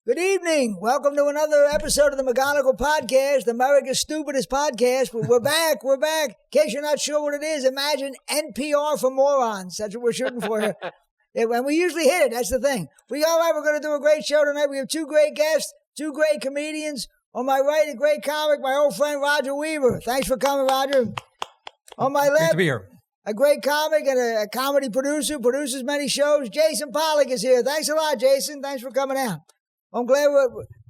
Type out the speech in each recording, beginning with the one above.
Good evening. Welcome to another episode of the McGonigal Podcast, America's stupidest podcast. We're back. We're back. In case you're not sure what it is, imagine NPR for morons. That's what we're shooting for here. And we usually hit it. That's the thing. We're going to do a great show tonight. We have two great guests, two great comedians. On my right, a great comic, my old friend Roger Weaver. Thanks for coming, Roger. On my left, great to be here. A great comic and a comedy producer, produces many shows. Jason Pollock is here. Thanks a lot, Jason. Thanks for coming out. I'm glad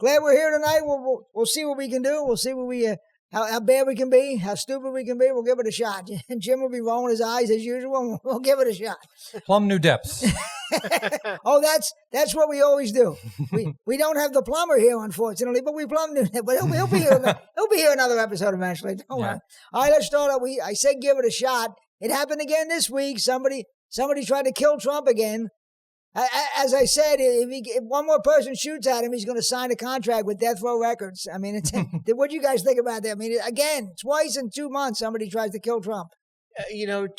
we're here tonight. We'll see what we can do. We'll see what how bad we can be, how stupid we can be. We'll give it a shot. Jim will be rolling his eyes as usual. We'll give it a shot. Plumb new depths. Oh, that's what we always do. We don't have the plumber here, unfortunately, but we plumb new. But he'll be here. He'll be here another episode eventually. Don't worry. All right, let's start out. I said give it a shot. It happened again this week. Somebody tried to kill Trump again. As I said, if one more person shoots at him, he's going to sign a contract with Death Row Records. I mean, what do you guys think about that? I mean, again, twice in 2 months, somebody tries to kill Trump.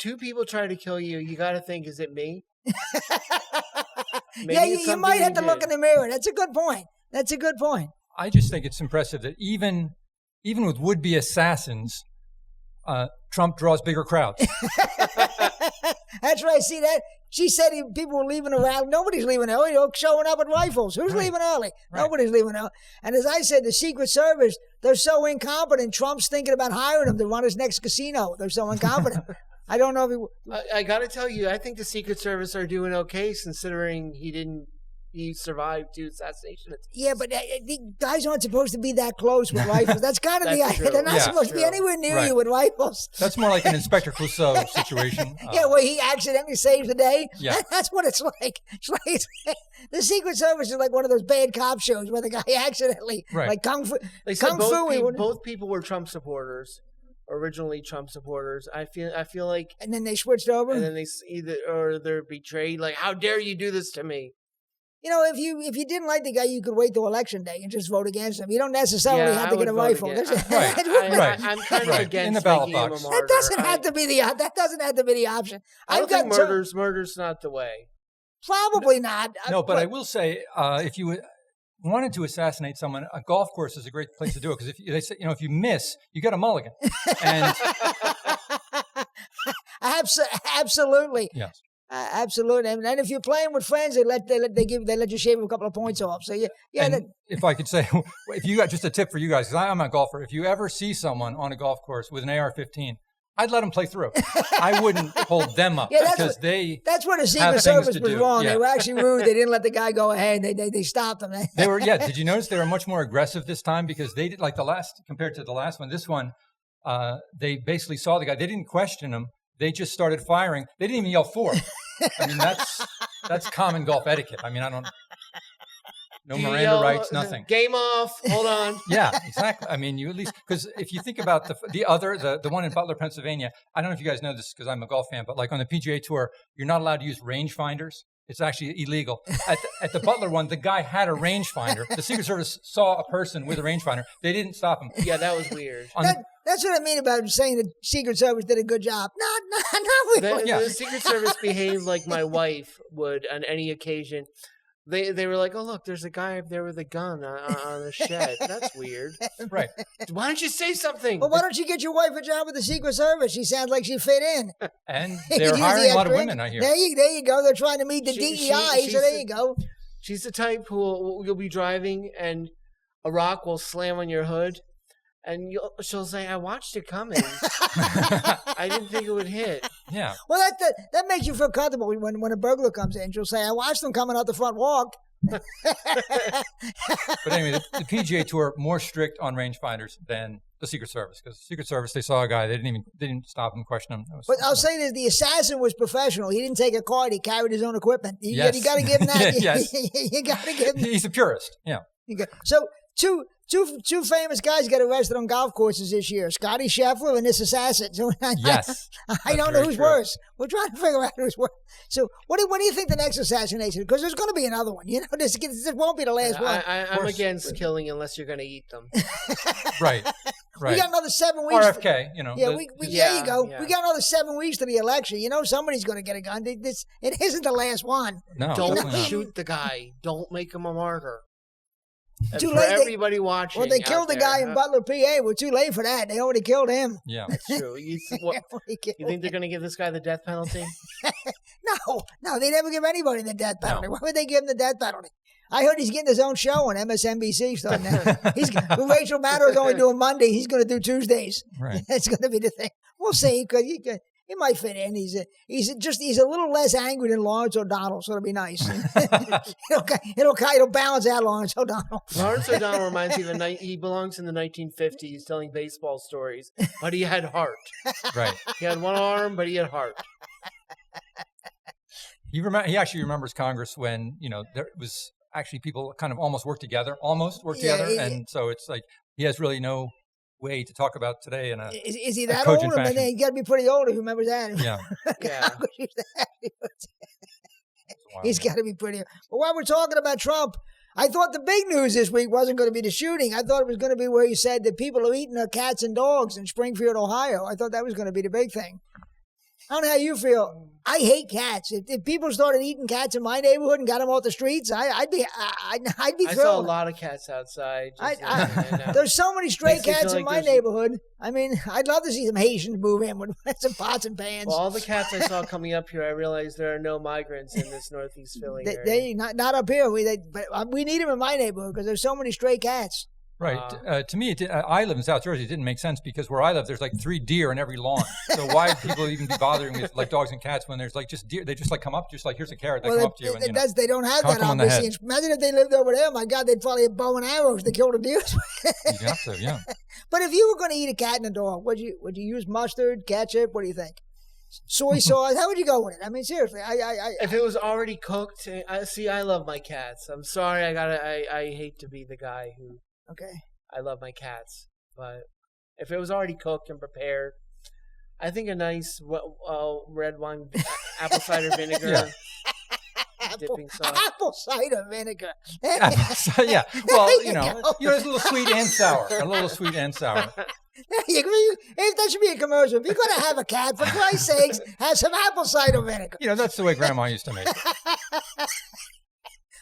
Two people try to kill you. You got to think, is it me? Yeah, you might have to look in the mirror. That's a good point. I just think it's impressive that even with would-be assassins, Trump draws bigger crowds. That's right. See that? She said people were leaving around. Nobody's leaving early. They're showing up with rifles. Who's leaving early? Right. Nobody's leaving early. And as I said, the Secret Service, they're so incompetent. Trump's thinking about hiring them to run his next casino. They're so incompetent. I don't know if I got to tell you, I think the Secret Service are doing okay considering he survived 2 assassinations. Yeah, but the guys aren't supposed to be that close with rifles. That's got to be. They're not supposed to be anywhere near you with rifles. That's more like an Inspector Clouseau situation. Yeah, where he accidentally saves the day. Yeah. That's what it's like. The Secret Service is like one of those bad cop shows where the guy accidentally, like Kung Fu. They said both people were Trump supporters. Originally Trump supporters. I feel like, and then they switched over, and then they're betrayed. Like, how dare you do this to me? If you didn't like the guy, you could wait till election day and just vote against him. You don't necessarily have to get a rifle. Right. I'm kind of against in the ballot box. That doesn't have to be the option. I don't think murder's not the way. Probably not. No, but I will say, if you wanted to assassinate someone, a golf course is a great place to do it because if you miss, you get a mulligan. And absolutely. Yes. Absolutely, and if you're playing with friends, they let you shave a couple of points off. So if I could say, if you got just a tip for you guys, because I'm a golfer, if you ever see someone on a golf course with an AR-15, I'd let them play through. I wouldn't hold them up because that's where the Secret Service was wrong. Yeah. They were actually rude. They didn't let the guy go ahead. They stopped him. They were. Yeah. Did you notice they were much more aggressive this time because they did compared to the last one. This one, they basically saw the guy. They didn't question him. They just started firing. They didn't even yell for. I mean, that's common golf etiquette. I mean, no Miranda rights, nothing. Game off. Hold on. Yeah, exactly. I mean, you at least, because if you think about the one in Butler, Pennsylvania, I don't know if you guys know this because I'm a golf fan, but like on the PGA Tour, you're not allowed to use rangefinders. It's actually illegal. At the Butler one, the guy had a rangefinder. The Secret Service saw a person with a rangefinder. They didn't stop him. Yeah, that was weird. That's what I mean about saying the Secret Service did a good job. Not really. The Secret Service behaved like my wife would on any occasion. They were like, oh, look, there's a guy up there with a gun on a shed. That's weird. Right. Why don't you say something? Well, why don't you get your wife a job with the Secret Service? She sounds like she fit in. And they're hiring a lot of women, I hear. There you go. They're trying to meet the DEI, so there you go. She's the type who you'll be driving and a rock will slam on your hood. And she'll say, I watched it coming. I didn't think it would hit. Yeah. Well, that makes you feel comfortable when a burglar comes in. She'll say, I watched them coming out the front walk. But anyway, the PGA Tour more strict on rangefinders than the Secret Service because the Secret Service, they saw a guy, they didn't stop him, question him. But I'll say this: the assassin was professional. He didn't take a card; he carried his own equipment. You got to give him that. Yes. You got to give him. He's a purist. Yeah. So two famous guys got arrested on golf courses this year: Scotty Scheffler and this assassin. So yes. I don't know who's worse. We're trying to figure out who's worse. So what do you think the next assassination? Because there's going to be another one. This won't be the last one. I'm against killing unless you're going to eat them. Right. We got another 7 weeks. RFK, Yeah, there you go. Yeah. We got another 7 weeks to the election. Somebody's going to get a gun. It isn't the last one. No. Don't shoot the guy. Don't make him a martyr. Too for late. everybody watching. Well, they killed the guy in Butler, PA. We're too late for that. They already killed him. Yeah. That's true. You think they're going to give this guy the death penalty? No, they never give anybody the death penalty. Why would they give him the death penalty? I heard he's getting his own show on MSNBC starting now. Rachel Maddow's only doing Monday. He's going to do Tuesdays. Right. That's going to be the thing. We'll see because he might fit in. He's a little less angry than Lawrence O'Donnell, so it'll be nice. It'll balance out Lawrence O'Donnell. Lawrence O'Donnell reminds me of he belongs in the 1950s, telling baseball stories, but he had heart. Right. He had one arm, but he had heart. He actually remembers Congress when there was actually people kind of almost worked together, and so it's like he has really no way to talk about today in a is he that old? I mean, he's got to be pretty old if he remembers that. Yeah. Yeah. He's got to be pretty. But while we're talking about Trump, I thought the big news this week wasn't going to be the shooting. I thought it was going to be where he said that people are eating their cats and dogs in Springfield, Ohio. I thought that was going to be the big thing. I don't know how you feel. I hate cats. If people started eating cats in my neighborhood and got them off the streets, I'd be thrilled. I saw a lot of cats outside. There's so many stray cats in my neighborhood. I mean, I'd love to see some Haitians move in with some pots and pans. Well, all the cats I saw coming up here, I realized there are no migrants in this Northeast Philly area. Not up here. But we need them in my neighborhood because there's so many stray cats. Right. To me, I live in South Jersey. It didn't make sense because where I live, there's like 3 deer in every lawn. So why would people even be bothering with like dogs and cats when there's like just deer? They just like come up, just like here's a carrot. They come up to you. And, they don't have that, obviously. Imagine if they lived over there. My God, they'd probably have bow and arrows to kill the deer. You have to, yeah. But if you were going to eat a cat and a dog, would you use mustard, ketchup? What do you think? Soy sauce? How would you go with it? I mean, seriously. If it was already cooked, I love my cats. I'm sorry, I hate to be the guy who. Okay. I love my cats, but if it was already cooked and prepared, I think a nice red wine, apple cider vinegar, dipping sauce. Apple cider vinegar. Yeah. Well, there's a little sweet and sour. If that should be a commercial. If you're going to have a cat, for Christ's sakes, have some apple cider vinegar. That's the way Grandma used to make it.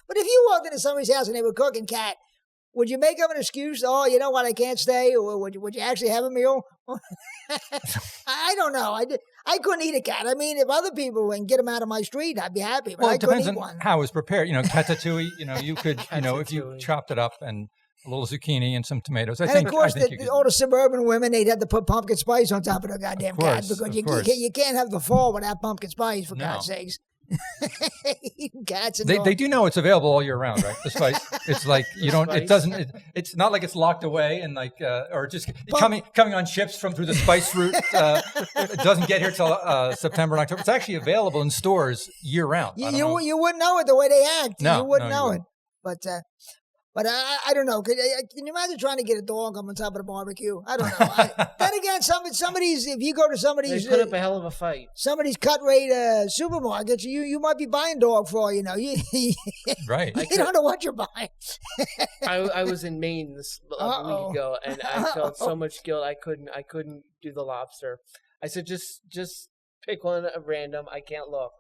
But if you walked into somebody's house and they were cooking cat, would you make up an excuse? Oh, you know what? I can't stay. Or would you actually have a meal? I don't know. I couldn't eat a cat. I mean, if other people can get them out of my street, I'd be happy. But it depends on how it was prepared. Catatouille. You could. If you chopped it up and a little zucchini and some tomatoes. I think all the suburban women, they'd have to put pumpkin spice on top of the goddamn cat because you can't have the fall without pumpkin spice. For God's sakes. Eating cats and they do know it's available all year round, right? The spice. It's like you don't. It doesn't. It's not like it's locked away and like or just coming on ships through the spice route. It doesn't get here till September and October. It's actually available in stores year round. You wouldn't know it the way they act. No, you wouldn't know it. But I don't know. Can you imagine trying to get a dog on top of the barbecue? I don't know. Then again, somebody's if you go to somebody's they put up a hell of a fight. Somebody's cut rate supermarket, you might be buying dog for all you know. Right. You don't know what you're buying. I was in Maine a week ago, and I felt so much guilt. I couldn't do the lobster. I said just pick one at random. I can't look.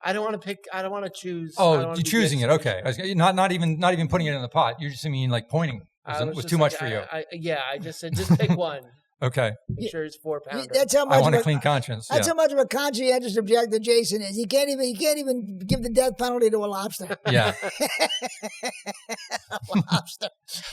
I don't want to pick. I don't want to choose. Oh, you're choosing it. Okay, not even putting it in the pot. You just like pointing was too much for you. I just said just pick one. Okay. Make sure it's 4 pounder. That's how much I want a clean conscience. That's how much of a conscientious objector Jason is. He can't even give the death penalty to a lobster. Yeah. Lobster.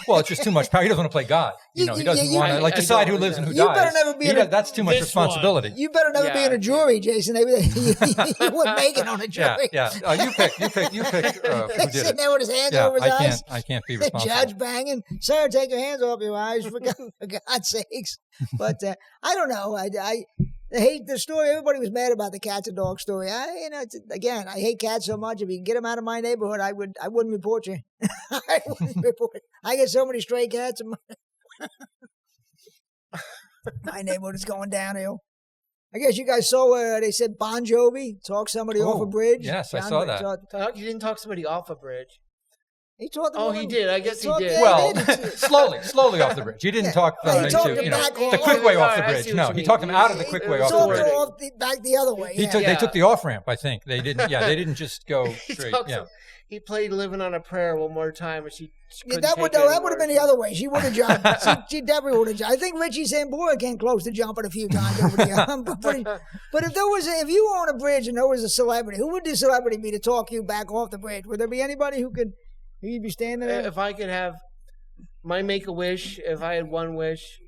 Well, it's just too much power. He doesn't want to play God. He doesn't want to decide who lives and who dies. Better never be that's too much responsibility. You better never be in a jury, Jason. You wouldn't make it on a jury. Yeah. You pick. Who did Sitting there with his hands over his eyes. I can't be responsible. The judge banging. Sir, take your hands off your eyes for God's sakes. But I don't know. I hate the story. Everybody was mad about the cats and dogs story. I hate cats so much. If you can get them out of my neighborhood, I wouldn't report you. I wouldn't report. I get so many stray cats. My neighborhood is going downhill. I guess you guys saw where they said Bon Jovi talked somebody off a bridge. Yes, I saw that. You didn't talk somebody off a bridge. He talked. He did. I guess he did. Well, slowly off the bridge. He didn't talk them into the quick way off the bridge. No, he talked them out of the quick way off the bridge. Back the other way. They took the off ramp. I think they didn't. Yeah, they didn't just go straight. he played "Living on a Prayer" one more time, and she couldn't that take would it have anymore. been the other way. She would have jumped. she definitely would have jumped. I think Richie Sambora came close to jumping a few times over the But if you were on a bridge and there was a celebrity, who would the celebrity be to talk you back off the bridge? Would there be anybody who you'd be standing there? If I could have my Make-A-Wish, if I had one wish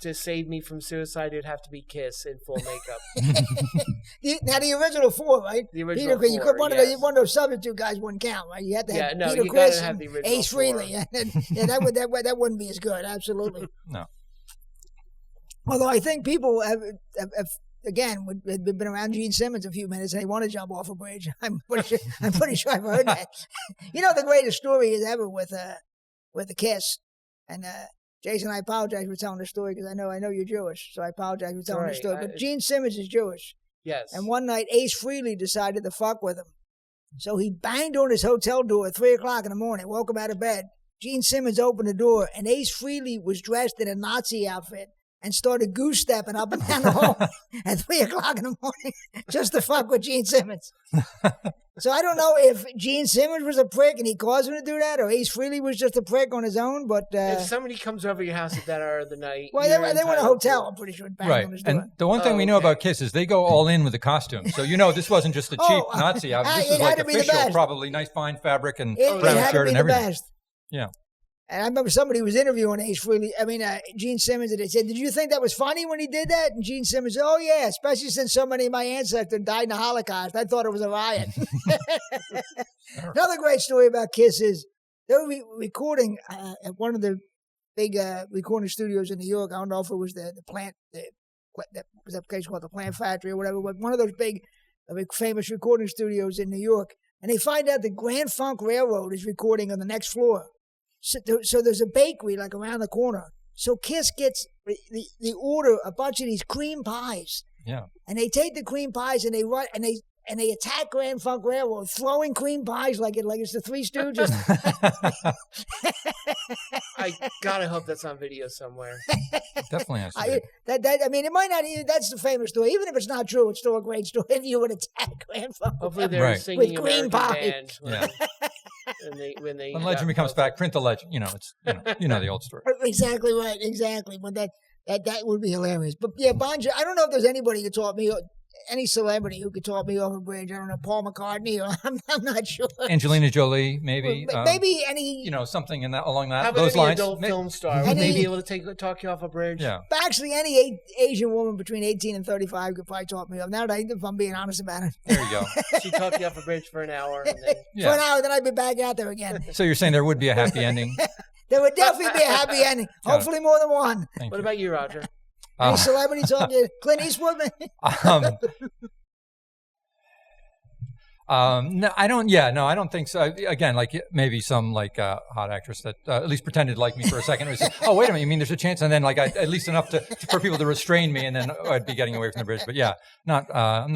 to save me from suicide, it'd have to be Kiss in full makeup. Now the original four, right? The original Peter, you four, could one yes. of those substitute guys wouldn't count, right? You had to have Peter you Criss gotta have and the original Ace four. Frehley. Yeah, that wouldn't be as good. Absolutely. No. Although I think people have again, we've been around Gene Simmons a few minutes and they want to jump off a bridge. I'm pretty sure I've heard that. You know, the greatest story is ever with the Kiss. And Jason, I apologize for telling the story because I know you're Jewish, so I apologize for telling the story. But Gene Simmons is Jewish. Yes. And one night, Ace Frehley decided to fuck with him. So he banged on his hotel door at 3 o'clock in the morning, woke him out of bed. Gene Simmons opened the door, and Ace Frehley was dressed in a Nazi outfit and started goose-stepping up and down the hall at 3 o'clock in the morning just to fuck with Gene Simmons. So I don't know if Gene Simmons was a prick and he caused him to do that, or Ace Frehley was just a prick on his own. But if somebody comes over your house at that hour of the night, well, they were in a hotel. I'm pretty sure. Right, and the one thing we know about Kiss is they go all in with the costume. So this wasn't just a cheap Nazi outfit. This is like official, probably nice fine fabric and brown shirt and everything. Best. Yeah. And I remember somebody was interviewing Ace Frehley, Gene Simmons, and they said, "Did you think that was funny when he did that?" And Gene Simmons said, "Oh, yeah, especially since so many of my ancestors died in the Holocaust. I thought it was a riot." Another great story about Kiss is they were recording at one of the big recording studios in New York. I don't know if it was the plant, that was that place called the Plant Factory or whatever, but one of those big famous recording studios in New York. And they find out the Grand Funk Railroad is recording on the next floor. So there's a bakery like around the corner. So Kiss gets the order a bunch of these cream pies. Yeah. And they take the cream pies and they run and they attack Grand Funk Railroad, throwing cream pies like it's the Three Stooges. I gotta hope that's on video somewhere. Definitely has to be. It might not. That's the famous story. Even if it's not true, it's still a great story. If you would attack Grand Funk, hopefully they're singing with cream American pie. When legend becomes fact, print the legend. It's the old story. Exactly right. Exactly. But that would be hilarious. But yeah, Bon Jovi, I don't know if there's anybody who taught me. Any celebrity who could talk me off a bridge. I don't know, Paul McCartney, or I'm not sure. Angelina Jolie, maybe. Maybe any. Something along How about those any lines. adult film star? Would they be able to talk you off a bridge? Yeah. But actually, any Asian woman between 18 and 35 could probably talk me off. Now, if I'm being honest about it. There you go. She'd talk you off a bridge for an hour. And then... For an hour, then I'd be back out there again. So you're saying there would be a happy ending? There would definitely be a happy ending. Hopefully more than one. What about you, Roger? Any celebrity talk you? Clint Eastwood? No, I don't. Yeah, no, I don't think so. Again, like maybe some hot actress that at least pretended to like me for a second. Was, oh, wait a minute, you mean there's a chance? And then at least enough for people to restrain me, and then I'd be getting away from the bridge. But yeah, I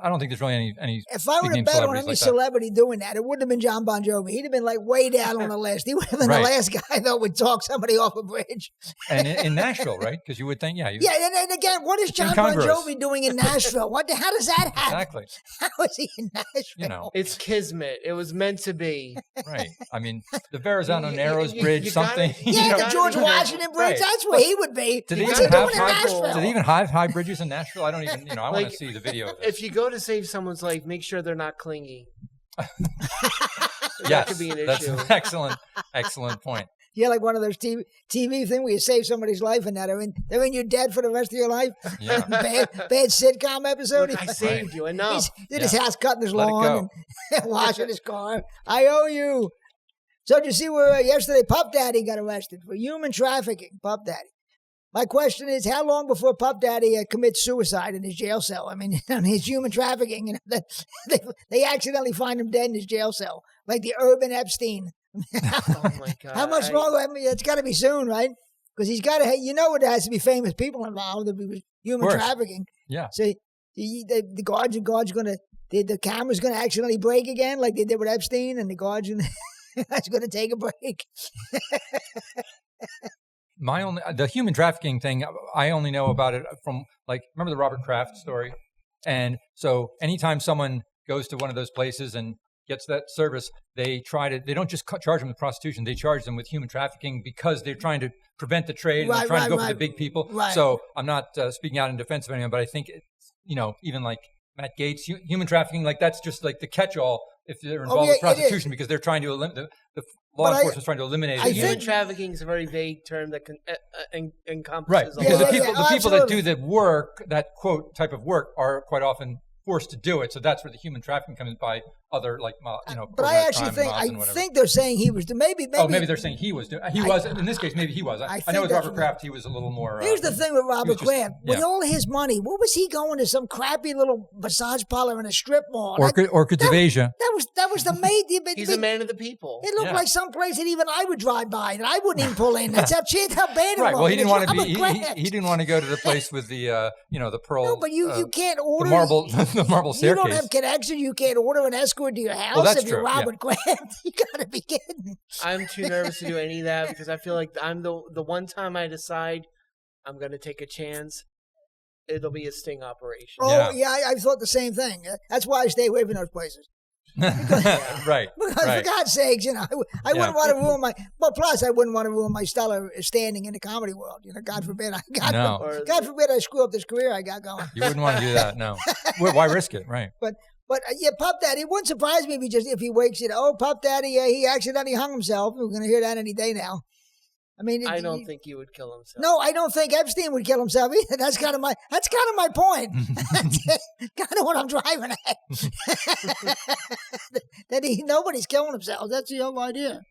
don't think there's really any. If I were to bet on any celebrity doing that, it wouldn't have been John Bon Jovi. He'd have been way down on the list. He would have been the last guy that would talk somebody off a bridge. And in Nashville, right? Because you would think, and again, what is John Bon Jovi doing in Nashville? How does that happen? Exactly. How is he in Nashville? It's kismet. It was meant to be. Right. I mean, the Verrazano Narrows Bridge, something. The George Washington Bridge. That's where he would be. Do they even have high bridges in Nashville? I don't even. I want to see the video of this. If you go to save someone's life, make sure they're not clingy. That could be an issue. That's an excellent point. Yeah, like one of those TV things where you save somebody's life and they're in your dead for the rest of your life. Yeah. bad sitcom episode. Look, I saved you enough. He's in his house cutting his lawn and washing his car. I owe you. So did you see where yesterday Puff Daddy got arrested for human trafficking? Puff Daddy. My question is, how long before Puff Daddy commits suicide in his jail cell? I mean, his human trafficking. They accidentally find him dead in his jail cell, like the Urban Epstein. Oh my God! How much longer? I mean, it's got to be soon, right? Because he's got to. There has to be famous people involved with human trafficking. Yeah. So the guards going to. The camera's going to accidentally break again, like they did with Epstein, and the guards that's going to take a break. The human trafficking thing, I only know about it from remember the Robert Kraft story? And so anytime someone goes to one of those places and gets that service, they don't just charge them with prostitution, they charge them with human trafficking because they're trying to prevent the trade and they're trying to go for the big people. Right. So I'm not speaking out in defense of anyone, but I think, even like Matt Gaetz, human trafficking, like that's just like the catch-all if they're involved with prostitution because they're trying to eliminate, the law enforcement's trying to eliminate it. Human trafficking is a very vague term that encompasses right, because the people that do the work, that quote type of work, are quite often forced to do it. So that's where the human trafficking comes by other But I actually think they're saying he was maybe. Oh, maybe they're saying he was in this case. Maybe he was. I know with Robert Kraft he was a little more. Here's the thing with Robert Kraft. With all his money, what was he going to some crappy little massage parlor in a strip mall? Orchids of Asia. That was the maid. He's a man of the people. It looked like some place that even I would drive by and I wouldn't even pull in. That's how bad it was. Right. Well, he didn't want to be. He didn't want to go to the place with the the pearl. No, but you can't order the marble staircase. You don't have connection. You can't order an escort to your house. Well, that's if you're true. Robert Kraft. You gotta be kidding. I'm too nervous to do any of that because I feel like I'm the one time I decide I'm gonna take a chance, it'll be a sting operation. Oh yeah, I thought the same thing. That's why I stay away from those places. Right. Because for God's sakes, I wouldn't want to ruin my. Well, plus I wouldn't want to ruin my stellar standing in the comedy world. God forbid God forbid I screw up this career I got going. You wouldn't want to do that. No. Why risk it? Right. But Puff Daddy, it wouldn't surprise me if he wakes it. Oh, Puff Daddy, he accidentally hung himself. We're going to hear that any day now. I mean, I don't think he would kill himself. No, I don't think Epstein would kill himself either. That's kind of my point. That's kind of what I'm driving at. That nobody's killing himself. That's the whole idea.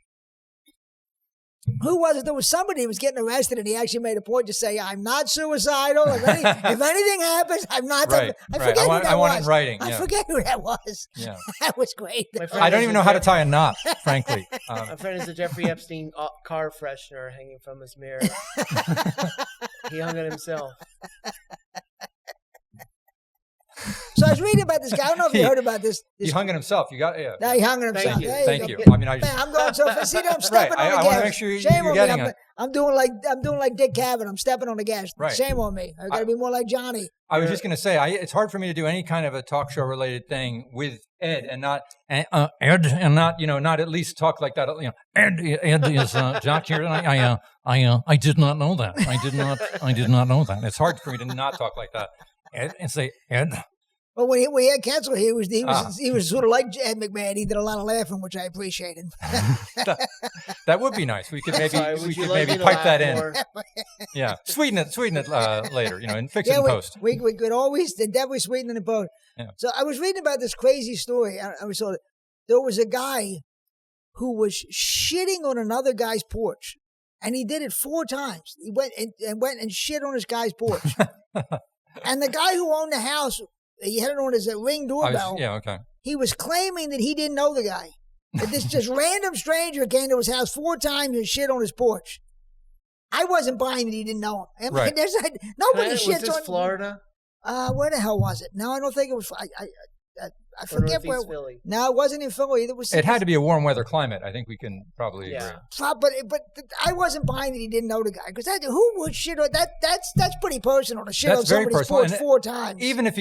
Who was it? There was somebody who was getting arrested, and he actually made a point to say, "I'm not suicidal. If anything happens, I'm not." Right, I forget who that was. I want it in writing. I forget who that was. Yeah, that was great. I don't even know how to tie a knot, frankly. My friend is a Jeffrey Epstein car freshener hanging from his mirror. He hung it himself. So I was reading about this guy. I don't know if you heard about this. He hung it himself. You got No, he hung it himself. Thank you. I mean, I'm going so fast. See, I'm stepping on the gas. I want to make sure Shame you're on getting me. it. I'm doing like Dick Cavett. I'm stepping on the gas. Right. Shame on me. I got to be more like Johnny. I was just going to say, it's hard for me to do any kind of a talk show related thing with Ed and not not at least talk like that. Ed is Jock here, and I did not know that. I did not know that. It's hard for me to not talk like that. Ed, and say Ed. Well, when we had Kensil, he was sort of like Ed McMahon. He did a lot of laughing, which I appreciated. that would be nice. We could maybe pipe that in. Yeah, sweeten it later. And fix it in post. We could always definitely sweeten it in post. Yeah. So I was reading about this crazy story. There was a guy who was shitting on another guy's porch, and he did it 4 times. He went and shit on this guy's porch, and the guy who owned the house. He had it on his Ring doorbell. He was claiming that he didn't know the guy. That this just random stranger came to his house 4 times and shit on his porch. I wasn't buying that he didn't know him. I mean, nobody shits on. Was this Florida? Where the hell was it? No, I don't think it was. I forget where. Philly. No, it wasn't in Philly. It had to be a warm weather climate. I think we can probably agree. But I wasn't buying that he didn't know the guy because who would shit on that? That's pretty personal to shit on somebody's porch 4 times. Even if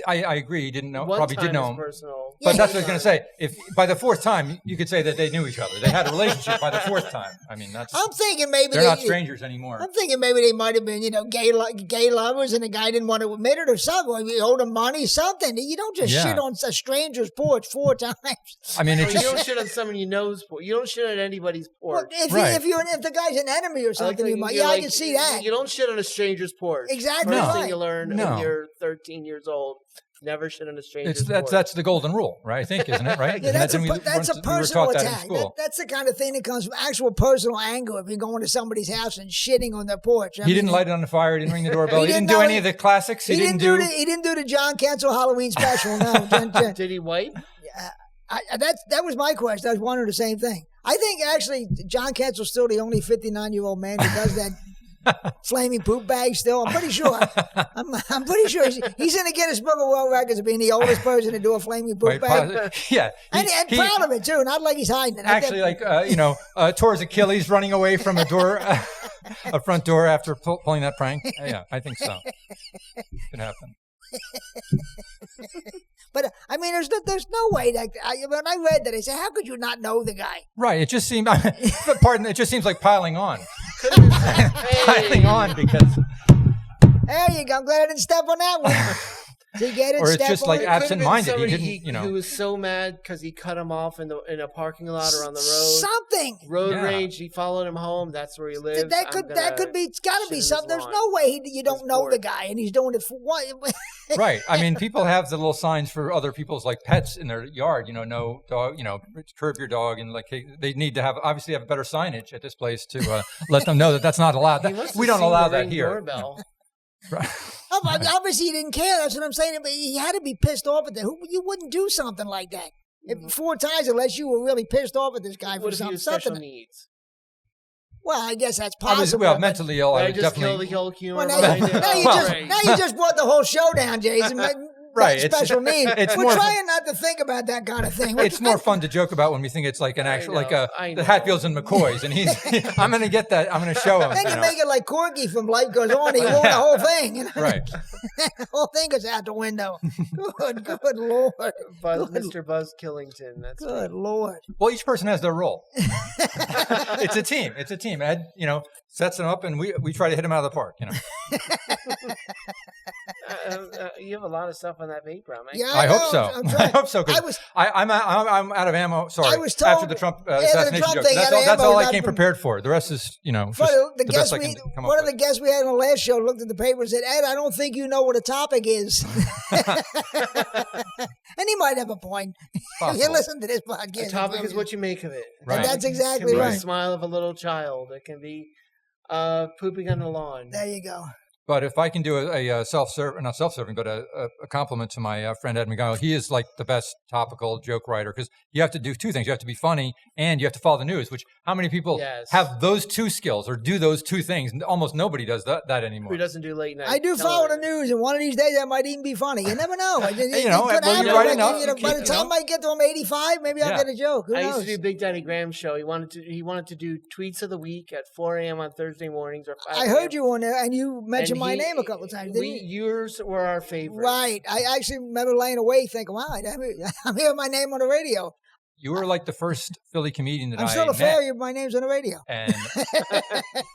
I agree, he didn't know. Probably did know him. Personal. But that's what I was going to say. If by the 4th time, you could say that they knew each other. They had a relationship by the 4th time. I mean, I'm thinking maybe they're not strangers anymore. I'm thinking maybe they might have been, gay lovers, and the guy didn't want to admit it or something. He owed him money, something. You don't just shit on a stranger's porch 4 times. I mean, you don't shit on someone you know's porch. You don't shit on anybody's porch. Well, if the guy's an enemy or something, I can see that. You don't shit on a stranger's porch. Exactly. First thing you learn when you're 13 years old. Never shit on a stranger's porch. That's the golden rule, right? I think, isn't it? Right? Yeah, that's a personal attack. That's the kind of thing that comes from actual personal anger if you're going to somebody's house and shitting on their porch. He didn't light it on the fire. He didn't ring the doorbell. He didn't do any of the classics. He didn't do the John Kensil Halloween special. No. Did he wipe? That was my question. I was wondering the same thing. I think actually John Kensil's still the only 59-year-old man who does that. Flaming poop bag still. I'm pretty sure. I'm pretty sure he's in the Guinness Book of World Records of being the oldest person to do a flaming poop bag. Yeah. And proud of it too. Not like he's hiding it. Actually, tore his Achilles running away from a door, a front door after pulling that prank. Yeah, I think so. Could happen. But I mean, there's no way that when I read that, I said, how could you not know the guy? Right. It just seemed. Pardon. It just seems like piling on. Piling on because. There you go. I'm glad I didn't step on that one. To get it, or it's just like absent-minded. He didn't, you know. He was so mad because he cut him off in a parking lot or on the road. Something. Road rage. He followed him home. That's where he lives. That could be. It's got to be something. There's no way you don't know the guy, and he's doing it for what? Right. I mean, people have the little signs for other people's like pets in their yard. You know, no dog. You know, curb your dog, and like they need to obviously have better signage at this place to let them know that that's not allowed. We don't allow that here. Doorbell. Right. Obviously, he didn't care. That's what I'm saying. But he had to be pissed off at that. You wouldn't do something like that 4 times unless you were really pissed off at this guy for something. Special needs? Well, I guess that's possible. Well, mentally ill. I would just definitely. kill the whole humor. Well, now you just brought the whole show down, Jason. Right, special needs. We're trying not to think about that kind of thing. It's more fun to joke about when we think it's like an actual, the Hatfields and McCoys, and I'm going to get that. I'm going to show him. Then you make it like Corky from Life Goes On. He won the whole thing. You know? Right. The whole thing goes out the window. Good Lord. Mr. Buzz Killington. That's good Lord. Well, each person has their role. It's a team. Ed, sets them up, and we try to hit him out of the park. You have a lot of stuff on that paper, man. Yeah, I hope so. I hope so. I'm out of ammo. Sorry. I was told after the Trump assassination joke. That's all I came prepared for. The rest is, just the best I can come up with. One of the guests we had on the last show looked at the paper and said, "Ed, I don't think you know what a topic is." And he might have a point. You listen to this podcast. A topic is what you make of it. Right. And that's exactly it can right. be the smile of a little child. It can be pooping on the lawn. There you go. But if I can do a not self-serving, but a compliment to my friend Ed McGonigal, he is like the best topical joke writer because you have to do 2 things. You have to be funny and you have to follow the news, which how many people have those 2 skills or do those 2 things? Almost nobody does that anymore. Who doesn't do late night? I do follow the news, and one of these days that might even be funny. You never know. By the time I get to 85, maybe I'll get a joke. Who knows? I used to do Big Daddy Graham's show. He wanted to do tweets of the week at 4 a.m. on Thursday mornings or 5 I heard you on there, and you mentioned my name a couple of times, didn't you? Yours were our favorite. Right. I actually remember laying awake thinking, wow, I'm hearing my name on the radio. You were like the first Philly comedian that I met. I'm still a failure, my name's on the radio. And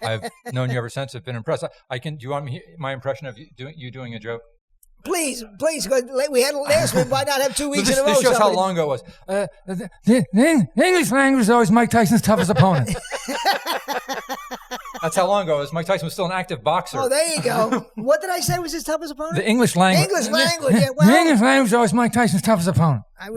I've known you ever since. I've been impressed. Do you want my impression of you doing a joke? Please, because we had last week. Why not have 2 weeks in a row? This shows how long ago it was. The English language is always Mike Tyson's toughest opponent. That's how long ago it was. Mike Tyson was still an active boxer. Oh, there you go. What did I say was his toughest opponent? The English language. Yeah, well, the English language is always Mike Tyson's toughest opponent. I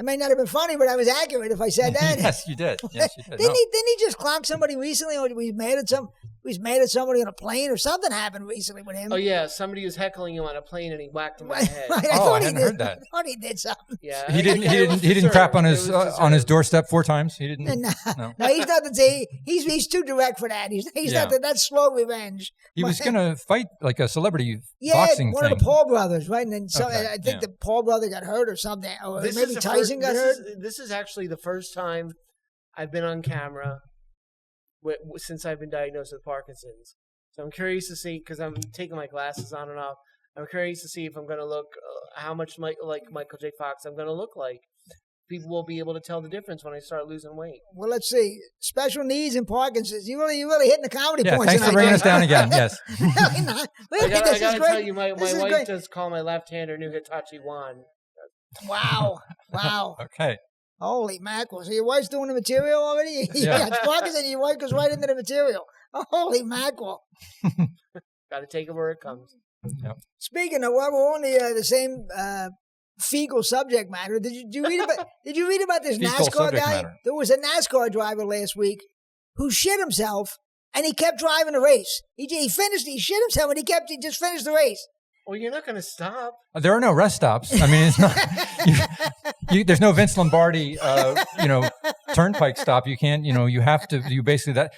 may not have been funny, but I was accurate if I said that. Yes, you did. Didn't he just clock somebody recently? Or we mad at somebody on a plane, or something happened recently with him. Oh yeah, somebody was heckling him on a plane and he whacked him in the head. Right, I hadn't heard that. I thought he did something. Yeah, he didn't crap on his doorstep 4 times. He didn't. No, he's not he's too direct for that. He's not that's slow revenge. He was going to fight like a celebrity Yeah, boxing one of the Paul brothers, right? And then I think the Paul brother got hurt or something, or maybe Tyson got hurt. This is actually the first time I've been on camera since I've been diagnosed with Parkinson's. So I'm curious to see, because I'm taking my glasses on and off, I'm curious to see if I'm going to look, how much like Michael J. Fox I'm going to look like. People will be able to tell the difference when I start losing weight. Well, let's see. Special needs and Parkinson's. You really hitting the comedy points. Thanks for bringing us down again. Yes. Really not. I got to tell you, my wife does call my left hand her new Hitachi wand. Wow. Okay. Holy mackerel. So your wife's doing the material already? Yeah. It's Parkinson and your wife goes right into the material. Holy mackerel. Got to take it where it comes. Yep. Speaking of, while we're on the same fecal subject matter, did you read about this NASCAR guy? Matter. There was a NASCAR driver last week who shit himself and he kept driving the race. He shit himself and he just finished the race. Well, you're not going to stop. There are no rest stops. I mean, it's not. There's no Vince Lombardi, turnpike stop. You can't. You have to. You basically that.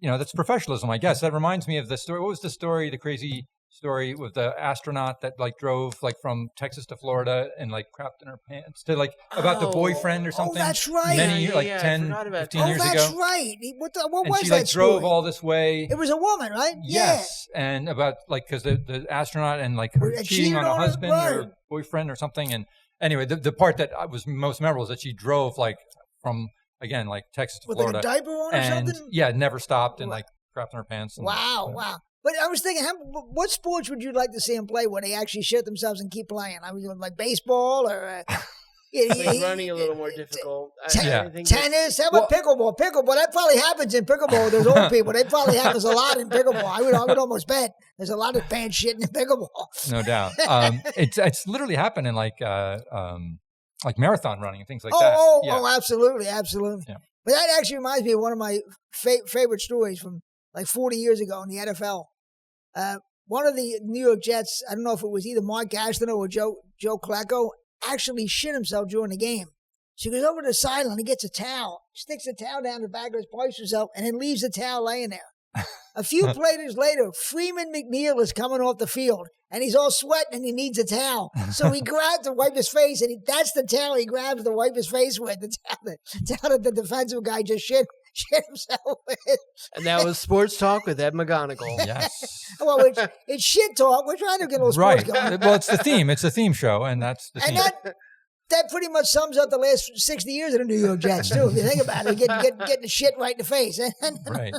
That's professionalism, I guess. That reminds me of the story. What was the story? The crazy story with the astronaut that like drove like from Texas to Florida and like crapped in her pants to like about the boyfriend or something. Oh, that's right. Many years, like 10, 15 years ago. Oh, that's right. What and was she that like story? drove all this way. It was a woman, right? Yes, and about like because the astronaut and like her cheating on a husband or boyfriend or something. And anyway, the part that was most memorable is that she drove like from again like Texas to Florida with like a diaper on or and something. Yeah, never stopped and like crapped in her pants. And, wow. But I was thinking, what sports would you like to see them play where they actually shit themselves and keep playing? I was doing like baseball or running a little more difficult. Tennis. How about pickleball? Pickleball. That probably happens in pickleball. Those old people. That probably happens a lot in pickleball. I would almost bet there's a lot of pants shitting in pickleball. No doubt. It's literally happened in like marathon running and things like that. Oh, absolutely. Yeah. But that actually reminds me of one of my favorite stories from like 40 years ago in the NFL. One of the New York Jets, I don't know if it was either Mark Gastineau or Joe Klecko, actually shit himself during the game. So he goes over to the sideline, he gets a towel, sticks the towel down the back of his wipes himself, and then leaves the towel laying there. A few plays later, Freeman McNeil is coming off the field, and he's all sweating, and he needs a towel. So he grabs to wipe his face, and that's the towel he grabs to wipe his face with, the towel that the defensive guy just shit himself with. And that was Sports Talk with Ed McGonigal. Yes. Well, it's shit talk. We're trying to get a little sports going. Well, it's the theme. It's a theme show, and that's the theme. That pretty much sums up the last 60 years of the New York Jets, too. If you think about it, getting the shit right in the face. Right.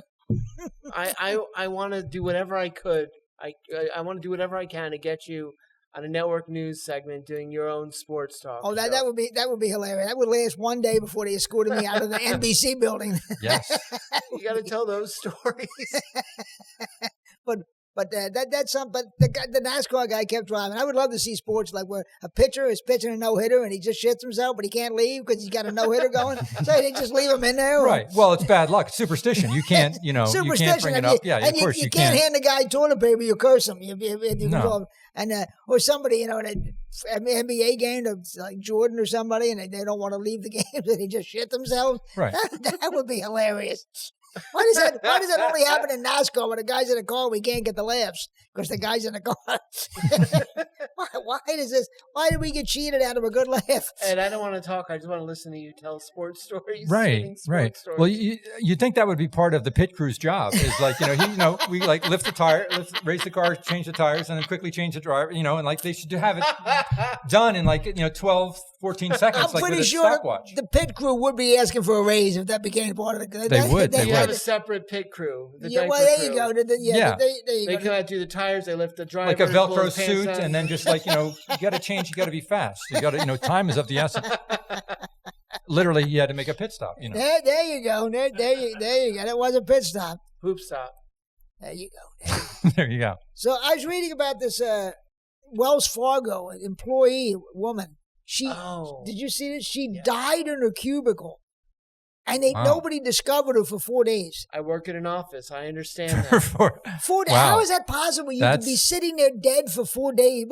I want to do whatever I could. I want to do whatever I can to get you on a network news segment doing your own sports talk. Oh, that would be hilarious. That would last one day before they escorted me out of the NBC building. Yes. You got to tell those stories. But that's something. But the NASCAR guy kept driving. I would love to see sports like where a pitcher is pitching a no-hitter and he just shits himself, but he can't leave because he's got a no-hitter going. So they just leave him in there. Right. Well, it's bad luck. It's superstition. You can't, you can't bring it up. Yeah, of course you can't. You can't hand the guy toilet paper. You curse him. No. And or somebody, an NBA game, like Jordan or somebody, and they don't want to leave the game, so they just shit themselves. Right. That would be hilarious. Why does that only happen in NASCAR when the guy's in the car we can't get the laughs? Because the guy's in the car. Why did we get cheated out of a good laugh? And I don't want to talk. I just want to listen to you tell sports stories. Right. Stories. Well, you think that would be part of the pit crew's job is like, we like lift the tire, raise the car, change the tires, and then quickly change the driver, and like they should have it done in like, 12, 14 seconds. I'm like pretty with a sure stopwatch. the pit crew would be asking for a raise if that became part of the. They would. You have a separate pit crew. There you go. There they come out, do the tires. They lift the driver. Like a Velcro suit, and then just like, you got to change. You got to be fast. You got to, time is of the essence. Literally, you had to make a pit stop. There you go. There you go. That was a pit stop. Hoop stop. There you go. There you go. So I was reading about this Wells Fargo employee woman. Did you see this? She died in her cubicle. And nobody discovered her for 4 days. I work in an office. I understand that. 4 days. How is that possible? You could be sitting there dead for 4 days.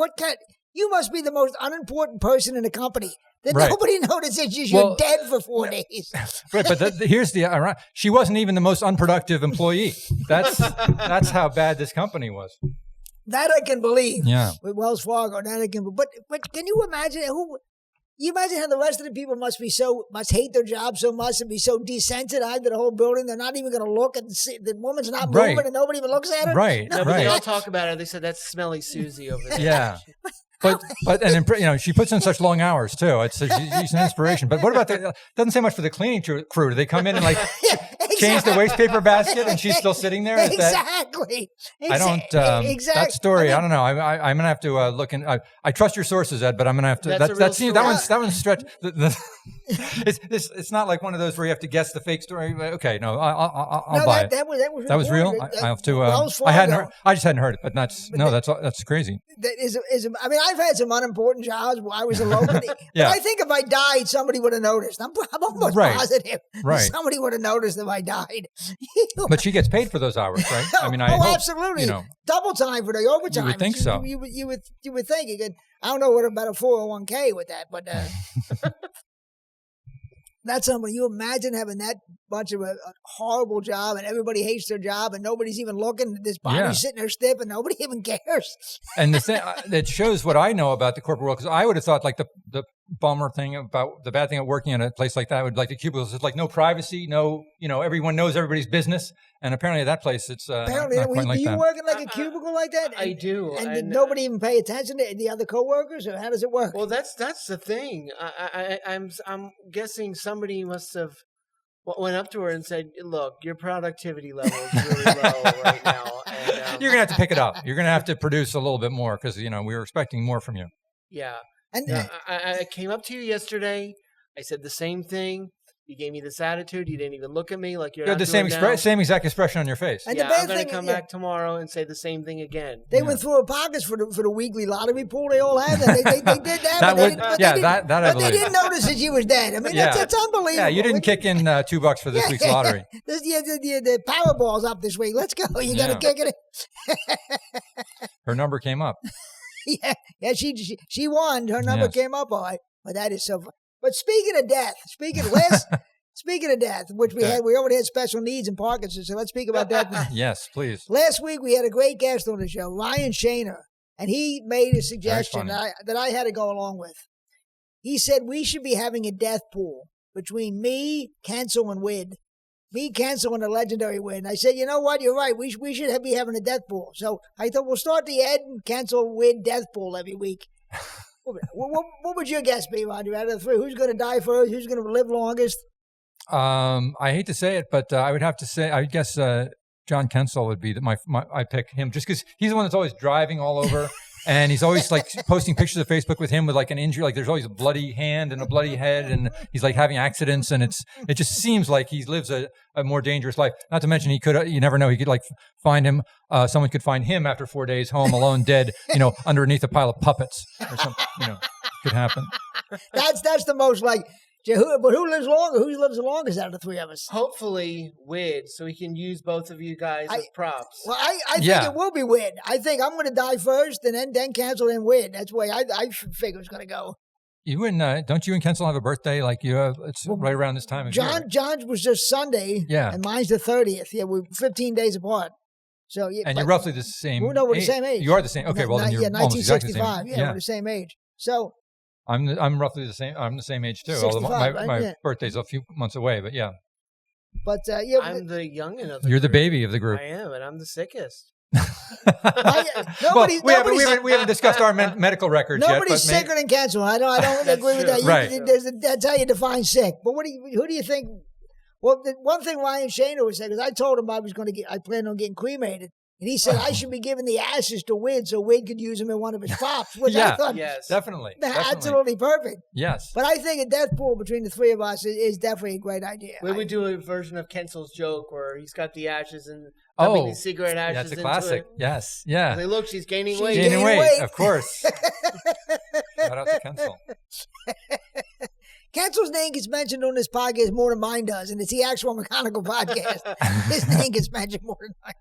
You must be the most unimportant person in the company. That nobody notices you're dead for 4 days. Right, but here's the she wasn't even the most unproductive employee. That's how bad this company was. That I can believe. Yeah. With Wells Fargo, that I can. But can you imagine You imagine how the rest of the people must hate their job so much and be so desensitized to the whole building. They're not even going to look and see the woman's not moving and nobody even looks at her. Right. No, but they all talk about her. They said that's smelly Susie over there. Yeah. But she puts in such long hours too. She's an inspiration. But what about doesn't say much for the cleaning crew. Do they come in and change the waste paper basket and she's still sitting there? Exactly. I don't. That story. I don't know. I'm gonna have to look in. I trust your sources, Ed, but I'm gonna have to. That one's stretch. It's not like one of those where you have to guess the fake story. Okay, no, I'll buy it. That was real. I have to. I just hadn't heard it, but that's crazy. I've had some unimportant jobs where I was alone. But I think if I died, somebody would have noticed. I'm almost positive somebody would have noticed if I died. But she gets paid for those hours, right? I hope, absolutely. Double time for the overtime. You would think so. You would think you could. I don't know what about a 401k with that, but that's something. You imagine having that bunch of a horrible job, and everybody hates their job, and nobody's even looking. This body's sitting there stiff, and nobody even cares. And the thing that shows what I know about the corporate world, because I would have thought like the bummer thing about the bad thing of working in a place like that would like the cubicles. It's like no privacy, no, everyone knows everybody's business, and apparently at that place it's apparently not quite like do you that. work in like a cubicle like that? I do. And did nobody even pay attention to the other coworkers, or how does it work? Well, that's the thing. I'm guessing somebody must have went up to her and said, "Look, your productivity level is really low right now." And, you're gonna have to pick it up. You're gonna have to produce a little bit more because we were expecting more from you. Yeah. And I came up to you yesterday. I said the same thing. You gave me this attitude. You didn't even look at me like you're. You had the same exact expression on your face. And yeah, the bad I'm going to thing, come back tomorrow and say the same thing again. They went through our pockets for the weekly lottery pool. They all had that. They did that. But they didn't notice that she was dead. I mean, that's unbelievable. Yeah, you didn't kick in $2 for this week's lottery. The Powerball's up this week. Let's go. You got to kick it. Her number came up. Yeah, she won. Her number came up all right. But that is so fun. But speaking of death, speaking of death, which we already had special needs in Parkinson, so let's speak about that. Yes, please. Last week we had a great guest on the show, Ryan Shaner, and he made a suggestion that I had to go along with. He said we should be having a death pool between me, Kensil, and Wid. Me, Kensil, and the legendary Wid. And I said, you know what? You're right. We should be having a death pool. So I thought we'll start the Ed and Kensil Wid death pool every week. What would your guess be, Roger? Out of the three, who's going to die first? Who's going to live longest? I hate to say it, but I would have to say, I guess John Kensil would be I pick him just because he's the one that's always driving all over. And he's always like posting pictures of Facebook with him with like an injury, like there's always a bloody hand and a bloody head, and he's like having accidents, and it just seems like he lives a more dangerous life. Not to mention you never know, he could like find him, someone could find him after 4 days home alone, dead, underneath a pile of puppets or something, could happen. That's the most like. But who lives longer? Who lives the longest out of the three of us? Hopefully, Wid, so we can use both of you guys as props. Well, I think it will be Wid. I think I'm going to die first, and then Kensil, then Wid. That's the way I figure it's going to go. You and don't you and Kensil have a birthday like you have? It's right around this time of year. John's was just Sunday, and mine's the 30th. Yeah, we're 15 days apart. So and you're roughly the same. We're the same age. You are the same. Okay, well then you're almost exactly the same. Yeah, we're the same age. So. I'm roughly the same. I'm the same age too. 65, although my birthday's a few months away, but yeah. But I'm the youngin' of the You're group. the baby of the group. I am, and I'm the sickest. We haven't discussed our medical records yet. Nobody's sicker than Kensil. I don't agree with that. Right. That's how you define sick. But who do you think? Well, the one thing Ryan Shaner was saying, because I told him I planned on getting cremated. And he said I should be giving the ashes to Wid so Wid could use them in one of his pops, which I thought definitely. Absolutely perfect. Yes. But I think a death pool between the three of us is definitely a great idea. We would do a version of Kensil's joke where he's got the ashes and the cigarette ashes. That's a classic. Into it. Yes. Yeah. Like, look, she's gaining weight. Gaining weight, of course. Shout out to Kensil. Kensil's name gets mentioned on this podcast more than mine does, and it's the actual McGonigal Podcast. His name gets mentioned more than mine.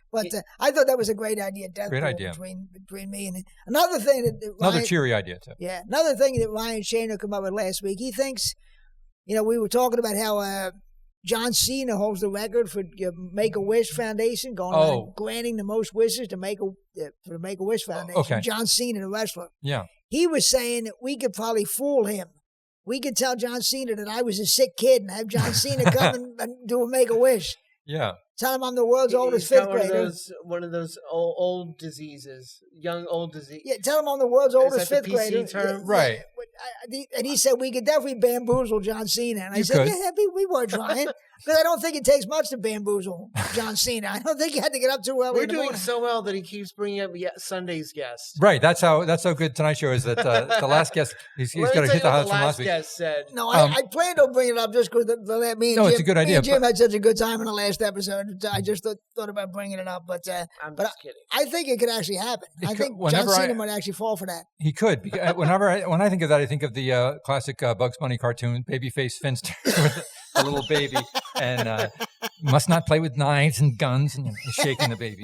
But I thought that was a great idea. Great idea between me and another thing another cheery idea too. Yeah, another thing that Ryan Shaner came up with last week. He thinks, we were talking about how John Cena holds the record for Make-A-Wish Foundation, granting the most wishes to for the Make-A-Wish Foundation. Okay. John Cena, the wrestler. Yeah. He was saying that we could probably fool him. We could tell John Cena that I was a sick kid and have John Cena come and do a Make-A-Wish. Yeah. Tell him I'm the world's oldest fifth grader. One of those old diseases, young old disease. Yeah, tell him I'm the world's oldest fifth grader. PC term? Yeah, right. And he said we could definitely bamboozle John Cena. And I said, we were trying. Because I don't think it takes much to bamboozle John Cena. I don't think you had to get up too early. We're doing so well that he keeps bringing up Sunday's guest. Right. That's how good tonight's show is. That the last guest he's got to hit the highlights from last week. Guest said. No, I planned on bringing it up just because it's a good idea. Jim had such a good time in the last episode. I just thought about bringing it up, but I'm just kidding. I think it could actually happen. I think John Cena might actually fall for that. He could. When I think of that, I think of the classic Bugs Bunny cartoon, Babyface Finster. A little baby, and must not play with knives and guns, and shaking the baby.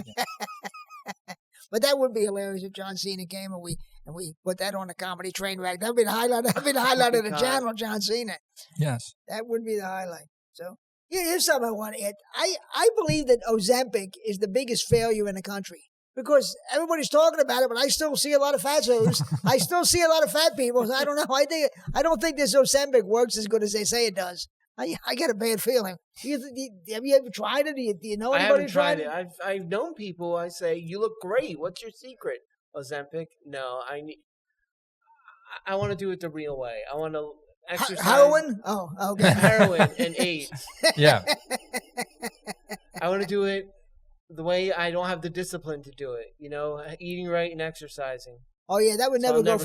But that would be hilarious if John Cena came and we put that on the comedy train wreck. That'd be the highlight. That'd be the highlight of the channel, John Cena. Yes, that would be the highlight. So Here's something I want to add. I believe that Ozempic is the biggest failure in the country because everybody's talking about it, but I still see a lot of fatsos. I still see a lot of fat people. So I don't know. I don't think this Ozempic works as good as they say it does. I get a bad feeling. Have you ever tried it? Do you know anybody who tried it? I've known people. I say, you look great. What's your secret? Ozempic? No, I want to do it the real way. I want to exercise. Heroin? Oh, okay. Heroin and AIDS. Yeah. I want to do it the way I don't have the discipline to do it. Eating right and exercising. Oh yeah, that would never go.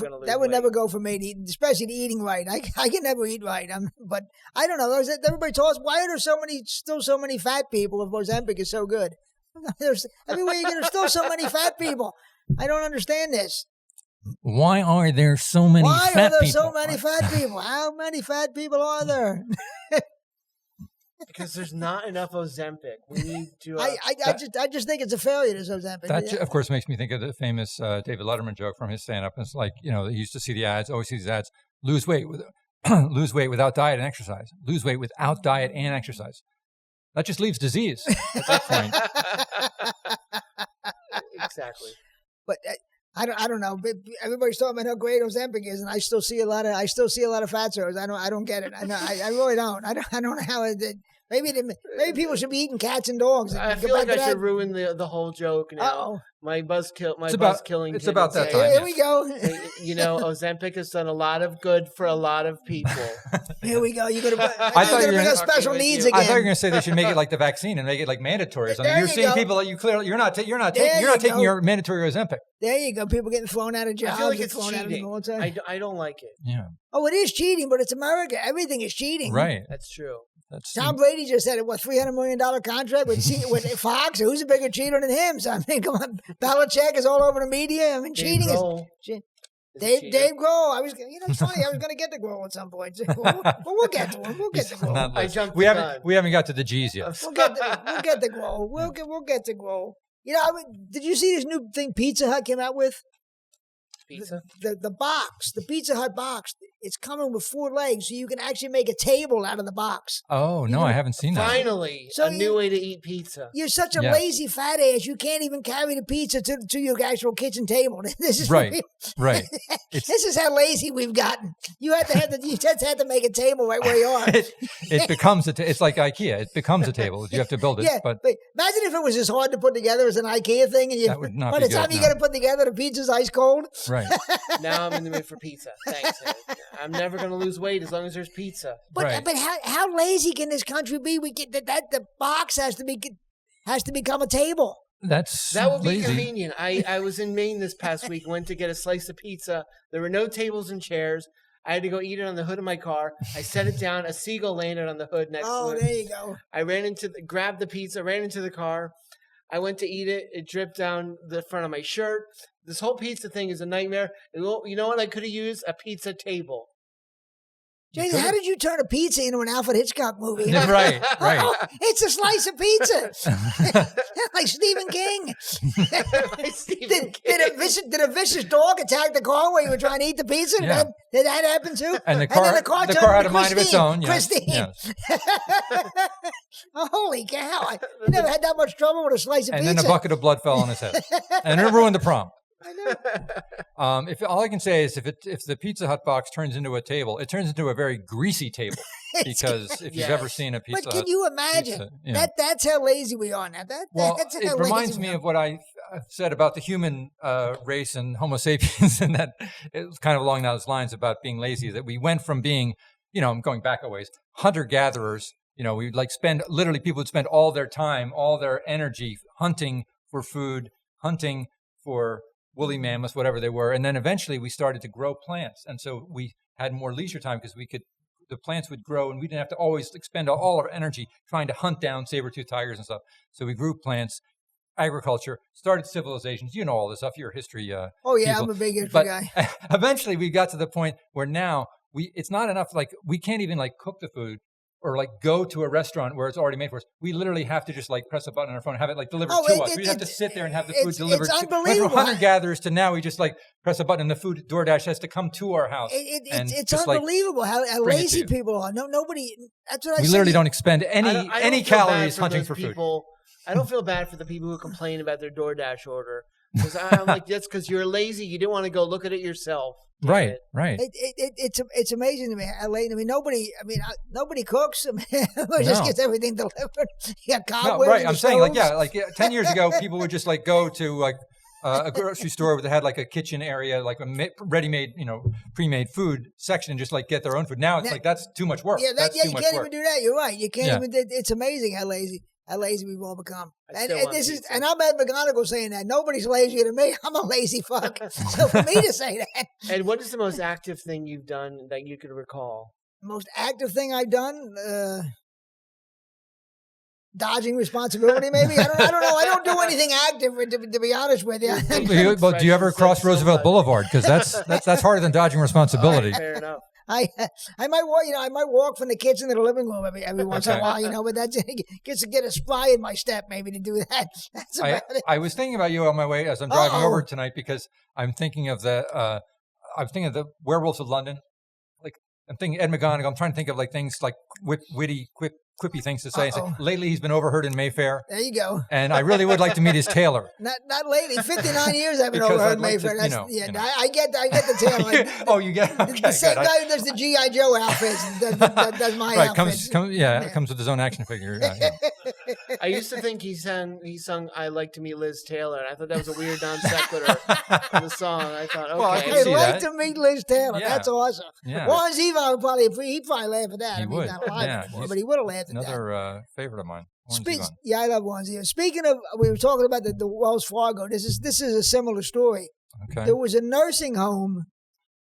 Never go for me, especially the eating right. I can never eat right. But I don't know. Everybody talks. Why are there still so many fat people if Ozempic is so good? There's everywhere you get. There's still so many fat people. I don't understand this. Why are there so many fat people? Why are there so many fat people? How many fat people are there? Because there's not enough Ozempic. We need to. I just think it's a failure. This Ozempic. That of course makes me think of the famous David Letterman joke from his stand-up. It's like he used to see the ads. Always see these ads. Lose weight without diet and exercise. Lose weight without diet and exercise. That just leaves disease at that point. Exactly. But I don't know. Everybody's talking about how great Ozempic is, and I still see a lot of fatsos. I don't get it. I really don't. I don't know how it did. Maybe people should be eating cats and dogs. I feel like I should ruin the whole joke now. Uh-oh. My buzzkilling. It's about that time. Here we go. Ozempic has done a lot of good for a lot of people. Here we go. You're gonna. I thought you were gonna special needs again. I thought you were gonna say they should make it like the vaccine and make it like mandatory. You're seeing people that you're not taking your mandatory Ozempic. There you go. People getting thrown out of jobs. I feel like it's thrown cheating. Out of the time. I don't like it. Yeah. Oh, it is cheating, but it's America. Everything is cheating. Right. That's true. Tom Brady just had a $300 million contract with Fox. Who's a bigger cheater than him? So come on, Belichick is all over the media. Cheating is. Dave Grohl. It's funny. I was going to get to Grohl at some point. But we'll get to him. We'll get to Grohl. We haven't got to the G's yet. We'll get to Grohl. We'll get to Grohl. Did you see this new thing Pizza Hut came out with? Pizza? The box, the Pizza Hut box, it's coming with 4 legs, so you can actually make a table out of the box. Oh, no, I haven't seen that. Finally, a new way to eat pizza. You're such a lazy fat ass, you can't even carry the pizza to your actual kitchen table. This is right. This is how lazy we've gotten. You just had to make a table right where you are. It becomes it's like IKEA. It becomes a table. You have to build it. Yeah, but imagine if it was as hard to put together as an IKEA thing, and that would not by be the time good, you got to put together, the pizza's ice cold. Right. Now I'm in the mood for pizza. Thanks. I'm never going to lose weight as long as there's pizza. But how lazy can this country be? We get that the box has to become a table. That would be lazy. Convenient. I was in Maine this past week. Went to get a slice of pizza. There were no tables and chairs. I had to go eat it on the hood of my car. I set it down. A seagull landed on the hood next to it. Oh, there you go. I grabbed the pizza, ran into the car. I went to eat it. It dripped down the front of my shirt. This whole pizza thing is a nightmare. You know what I could have used? A pizza table. Jason, how did you turn a pizza into an Alfred Hitchcock movie? Right. Oh, it's a slice of pizza. Like Stephen King. Did a vicious dog attack the car while you were trying to eat the pizza? Yeah. Did that happen too? And the car had a mind of its own. Christine. Yes. Oh, holy cow. I never had that much trouble with a slice of pizza. And then a bucket of blood fell on his head. And it ruined the prom. I know. If all I can say is if the Pizza Hut box turns into a table, it turns into a very greasy table. Because if you've ever seen a Pizza Hut, but can you imagine that's how lazy we are now? It reminds me of what I said about the human race and Homo sapiens, and that it's kind of along those lines about being lazy. That we went from being, I'm going back a ways, hunter gatherers. We'd people would spend all their time, all their energy hunting for food, hunting for woolly mammoths, whatever they were. And then eventually we started to grow plants. And so we had more leisure time because the plants would grow and we didn't have to always expend all our energy trying to hunt down saber-toothed tigers and stuff. So we grew plants, agriculture, started civilizations. You know all this stuff. You're a history Oh, yeah, people. I'm a big history guy. Eventually we got to the point where now it's not enough. Like we can't even cook the food. or like go to a restaurant where it's already made for us. We literally have to just like press a button on our phone and have it like delivered to us. We have to sit there and have the food delivered. It's went unbelievable. from hunter-gatherers to now we just like press a button and the food DoorDash has to come to our house. It's just, unbelievable how bring it lazy to you. people are. Nobody. That's what I We said. literally don't expend I don't any feel bad calories hunting for food. people. I don't feel bad for the people who complain about their DoorDash order. Because I'm like, that's because you're lazy. You didn't want to go look at it yourself. Right, right. It's amazing to me how late. I mean, nobody cooks. I mean, just gets everything delivered. You got cobwebs. No, right. in I'm the saying stoves. 10 years ago, people would just like go to like a grocery store that had like a kitchen area, like a ready-made, pre-made food section, and just like get their own food. Now it's like that's too much work. Yeah, you can't even do that. You're right. You can't Yeah. even. It's amazing how lazy we've all become. And pizza. I'm at McGonigal saying that nobody's lazier than me. I'm a lazy fuck. So for me to say that. And what is the most active thing you've done that you could recall? Most active thing I've done, dodging responsibility. Maybe I don't know. I don't do anything active to be honest with you. But do you ever cross Roosevelt Boulevard? Because that's harder than dodging responsibility. Fair enough. I might walk. I might walk from the kitchen to the living room every once in a while. But that's gets to get a spry in my step maybe to do that. That's about it. I was thinking about you on my way as I'm driving over tonight because I'm thinking of the Werewolves of London. Like I'm thinking Ed McGonigal. I'm trying to think of like things like witty, quippy things to say. So lately, he's been overheard in Mayfair. There you go. And I really would like to meet his tailor. Not lately. 59 years I've been Because overheard I'd like Mayfair. to, I get the tailor. You get okay, the same good. guy who does the G.I. Joe outfits does my Right, outfits. comes with his own action figure. I used to think he sung "I Like to Meet Liz Taylor," and I thought that was a weird non sequitur in the song. I thought, okay, Well, I can I'd see like that. to meet Liz Taylor. Yeah. That's awesome. Yeah. Warren Zevon would probably laugh at that. He would. He's not alive Yeah, anymore, he's but he would have laughed at that. Another favorite of mine. Warren Zevon. Yeah, I love Warren Zevon. Speaking of, we were talking about the Wells Fargo. This is a similar story. Okay. There was a nursing home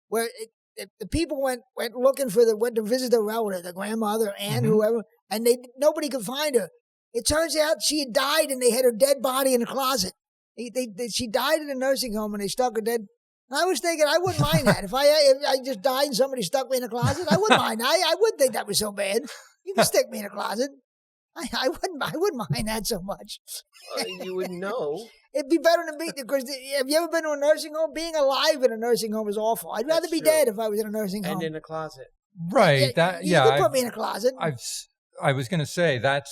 where the people went looking went to visit their relative, the grandmother, aunt, whoever, and nobody could find her. It turns out she had died, and they had her dead body in the closet. She died in a nursing home, and they stuck her dead. And I was thinking, I wouldn't mind that if I just died and somebody stuck me in a closet. I wouldn't mind. I wouldn't think that was so bad. You can stick me in a closet. I wouldn't mind that so much. You wouldn't know. It'd be better than because have you ever been to a nursing home? Being alive in a nursing home is awful. I'd rather be dead if I was in a nursing home. And in a closet. Right. You could put me in a closet. I was going to say that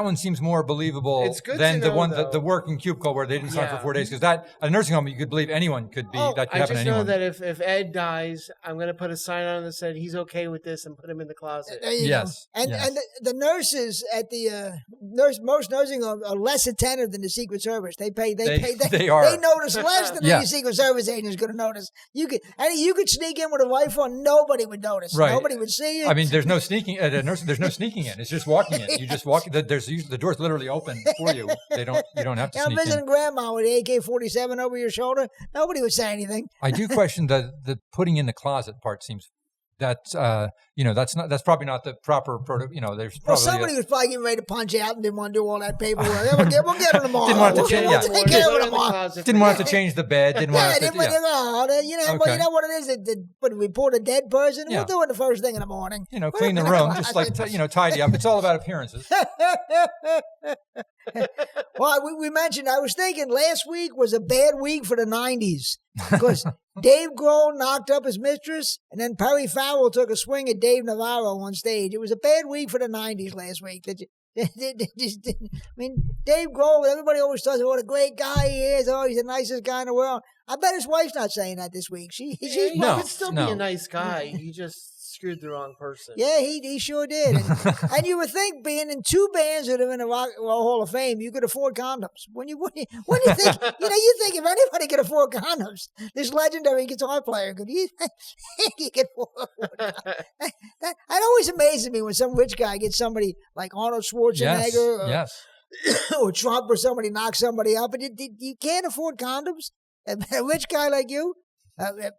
one seems more believable than the one the working cubicle where they didn't sign for 4 days because a nursing home you could believe anyone could be that could happen to anyone. I just know that if Ed dies, I'm going to put a sign on that said he's okay with this and put him in the closet. There you go. And the nurses at the most nursing homes are less attentive than the Secret Service. They notice less than any Secret Service agent is going to notice. You could sneak in with a rifle and nobody would notice. Right. Nobody would see you. I mean, there's no sneaking at a nursing. There's no sneaking in. It's just walking in. You just walk. The door's literally open for you. You don't have to sneak in. Visiting grandma with the AK-47 over your shoulder. Nobody would say anything. I do question the putting in the closet part. Seems that's probably not the proper there's probably somebody was probably getting ready to punch out and didn't want to do all that paperwork. We'll get them tomorrow. Didn't want to change. Take care of it tomorrow. Didn't want to change the bed. Didn't want to. You know what it is. But we report a dead person. We'll do it the first thing in the morning. Clean the room, just like tidy up. It's all about appearances. Well, we mentioned. I was thinking last week was a bad week for the '90s because Dave Grohl knocked up his mistress, and then Perry Farrell took a swing at Dave Navarro on stage. It was a bad week for the '90s last week. I mean, Dave Grohl. Everybody always talks about what a great guy he is. Oh, he's the nicest guy in the world. I bet his wife's not saying that this week. He could still be a nice guy. He just screwed the wrong person. Yeah, he sure did. And you would think being in two bands that are in the Rock and Roll Hall of Fame, you could afford condoms. When you think, you think if anybody could afford condoms, this legendary guitar player could. He could afford condoms. That always amazes me when some rich guy gets somebody like Arnold Schwarzenegger or Trump or somebody knocks somebody up, and you can't afford condoms. A rich guy like you.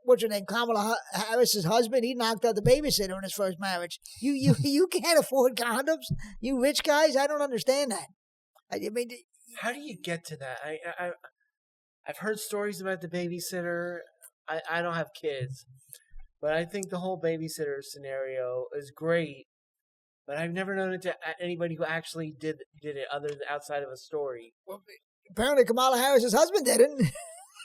What's her name? Kamala Harris's husband. He knocked out the babysitter in his first marriage. You can't afford condoms. You rich guys. I don't understand that. I mean, how do you get to that? I've heard stories about the babysitter. I don't have kids, but I think the whole babysitter scenario is great. but I've never known it to anybody who actually did it other than outside of a story. Well, apparently Kamala Harris's husband did it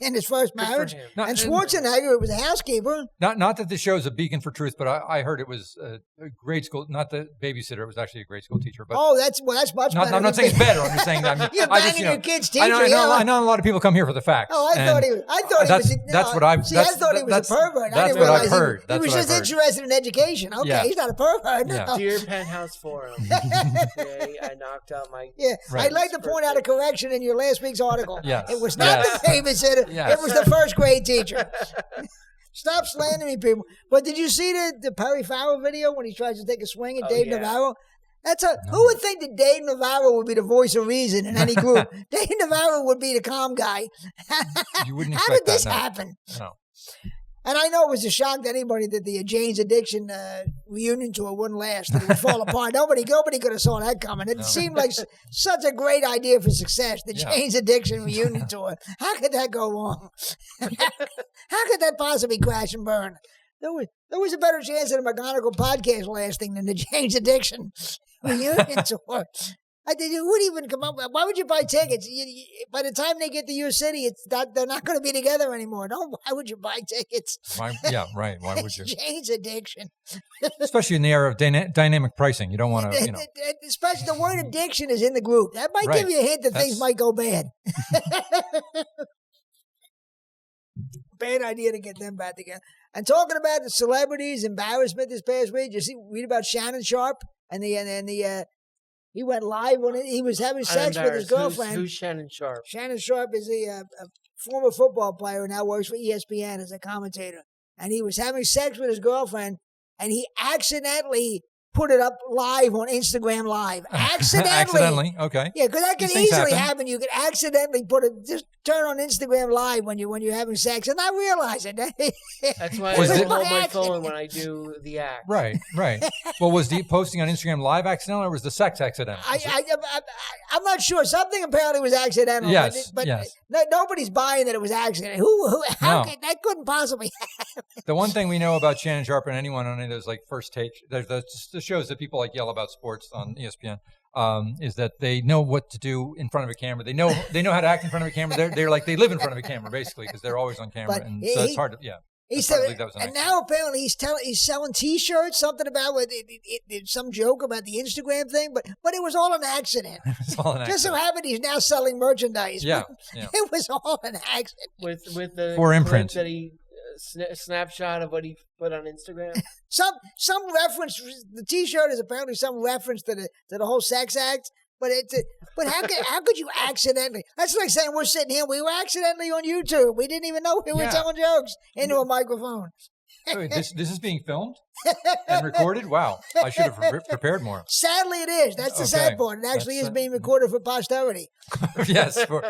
in his first marriage. And Schwarzenegger was a housekeeper. Not that this show is a beacon for truth, but I heard it was a grade school, not the babysitter. It was actually a grade school teacher. But that's much better. I'm not saying it's better. I'm just saying that. You're banging your kid's teacher. I know a lot of people come here for the facts. Oh, I thought he was. I thought he was a pervert. That's what I've heard. He was just interested in education. Okay, he's not a pervert. No. Dear Penthouse Forum. Okay, I knocked out my. Yeah, I'd like to point out a correction in your last week's article. Yes. It was not the babysitter. It was the first grade teacher. Stop slandering people. But did you see the Perry Farrell video when he tries to take a swing at Dave Navarro? Who would think that Dave Navarro would be the voice of reason in any group? Dave Navarro would be the calm guy. You wouldn't How expect did this that, no. happen? No. And I know it was a shock to anybody that the Jane's Addiction reunion tour wouldn't last, that it would fall apart. Nobody could have saw that coming. It seemed like such a great idea for success, the Jane's Addiction reunion tour. How could that go wrong? How could that possibly crash and burn? There was a better chance of the McGonigal podcast lasting than the Jane's Addiction reunion tour. Who would even come up with? Why would you buy tickets? By the time they get to your city, they're not going to be together anymore. Why would you buy tickets? Right. Why would you? Jane's Addiction. Especially in the era of dynamic pricing. You don't want to, Especially the word addiction is in the group. That might give you a hint that things might go bad. Bad idea to get them back together. And talking about the celebrities' embarrassment this past week, did you read about Shannon Sharp and the he went live when he was having sex with his girlfriend. Who's Shannon Sharp? Shannon Sharp is a former football player who now works for ESPN as a commentator. And he was having sex with his girlfriend, and he accidentally put it up live on Instagram Live. Accidentally. Okay. Yeah, because that can easily happen. You can accidentally just turn on Instagram Live when you're having sex and not realize it. That's why I don't hold my phone when I do the act. Right. Well, was the posting on Instagram Live accidental or was the sex accidental? I'm not sure. Something apparently was accidental. Yes. But nobody's buying that it was accidental. That couldn't possibly happen. The one thing we know about Shannon Sharp and anyone on any of those like first take, the shows that people like yell about sports on ESPN, is that they know what to do in front of a camera. They know how to act in front of a camera. They're like they live in front of a camera basically because they're always on camera, so it's hard to He said, and now apparently he's selling T-shirts. Something about some joke about the Instagram thing, but it was all an accident. It's all an accident. Just so happened he's now selling merchandise. Yeah. It was all an accident. With the for imprint that he snapshot of what he put on Instagram. Some reference. The T-shirt is apparently some reference to the whole sex act. But how could you accidentally? That's like saying we're sitting here. We were accidentally on YouTube. We didn't even know we were telling jokes into a microphone. Wait, this is being filmed and recorded? Wow. I should have prepared more. Sadly, it is. That's the sad part. It actually is being recorded for posterity. Yes, for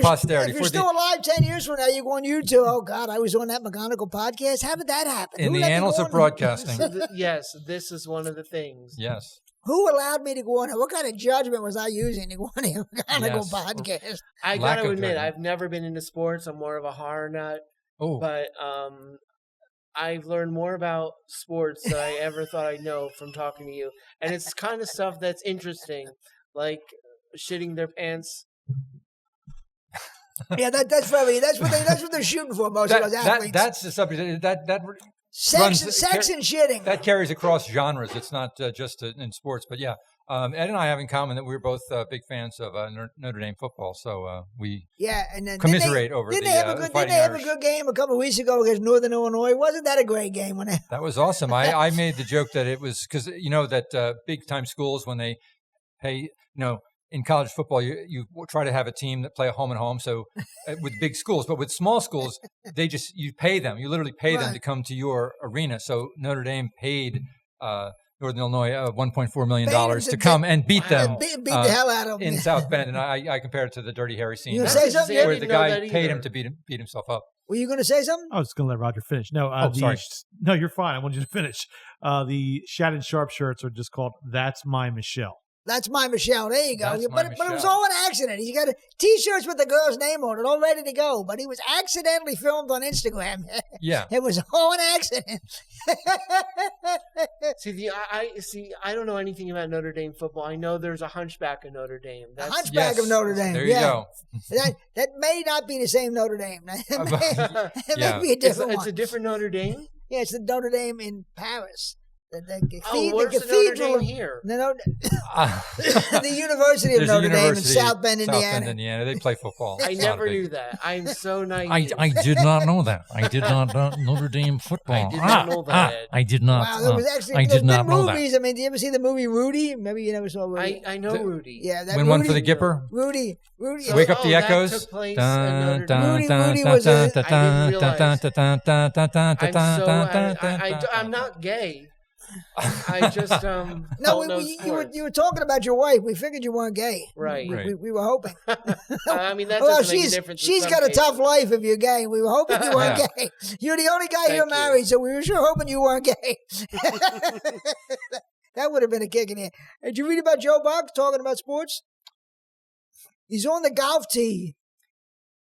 posterity. If you're still alive 10 years from now, you go on YouTube. Oh, God, I was on that McGonigal podcast. How did that happen? In the annals of broadcasting. Yes, this is one of the things. Yes. Who allowed me to go on? What kind of judgment was I using to go on a McGonigal podcast? I got to admit, I've never been into sports. I'm more of a horror nut. Oh. But I've learned more about sports than I ever thought I'd know from talking to you. And it's kind of stuff that's interesting, like shitting their pants. Yeah, that's what they're shooting for, most of those athletes. That's the subject. That sex and shitting. That carries across genres. It's not just in sports, but yeah. Ed and I have in common that we're both big fans of Notre Dame football, so we and then commiserate over the Fighting Irish. Didn't they have a good game a couple of weeks ago against Northern Illinois? Wasn't that a great game? That was awesome. I made the joke that it was because that big time schools when they pay in college football you try to have a team that play a home and home. So with big schools, but with small schools you pay them. You literally pay them to come to your arena. So Notre Dame paid Northern Illinois $1.4 million to come and beat them. Beat the hell out of them. In South Bend. And I compared it to the Dirty Harry scene. You gonna say something? Where the guy paid him to beat himself up. Were you going to say something? I was just going to let Roger finish. No, sorry. No, you're fine. I want you to finish. The Shannon Sharp shirts are just called "That's My Michelle." That's my Michelle. There you go. That's But my it was Michelle. all an accident. He's got T-shirts with the girl's name on it, all ready to go. But he was accidentally filmed on Instagram. Yeah. It was all an accident. I don't know anything about Notre Dame football. I know there's a hunchback of Notre Dame. The Hunchback of Yes. Notre Dame. There you go. That may not be the same Notre Dame. It Yeah. may be a different It's one. a different Notre Dame. Yeah, it's the Notre Dame in Paris. Where's the Notre cathedral. Dame here? The University of There's a Notre Dame in university, South Bend, Indiana. South Bend, Indiana. They play football. I It's not a never big- knew that. I'm so naive. I did not know that. I did not know Notre Dame football. I did not know that. I did not. Wow, there was actually I there's did not been know that. movies. I mean, do you ever see the movie Rudy? Maybe you never saw Rudy. I know Rudy. Yeah, that Win Rudy, one for the Gipper. Rudy. Wake up the that echoes. took place Dun, in Notre dun, Dame. dun, Rudy dun, was dun, a- dun, I dun, didn't dun, dun, dun, dun, dun, dun, dun, I'm dun, so dun, dun, dun. I'm not gay. I just No, don't know sports. you were talking about your wife. We figured you weren't gay. Right. We were hoping. I mean, that Well, doesn't make a difference. in she's some got a cases. tough life if you're gay. We were hoping you weren't Yeah. gay. You're the only guy Thank here you. married, so we were sure hoping you weren't gay. That would have been a kick in the ass. Did you read about Joe Buck talking about sports? He's on the golf tee.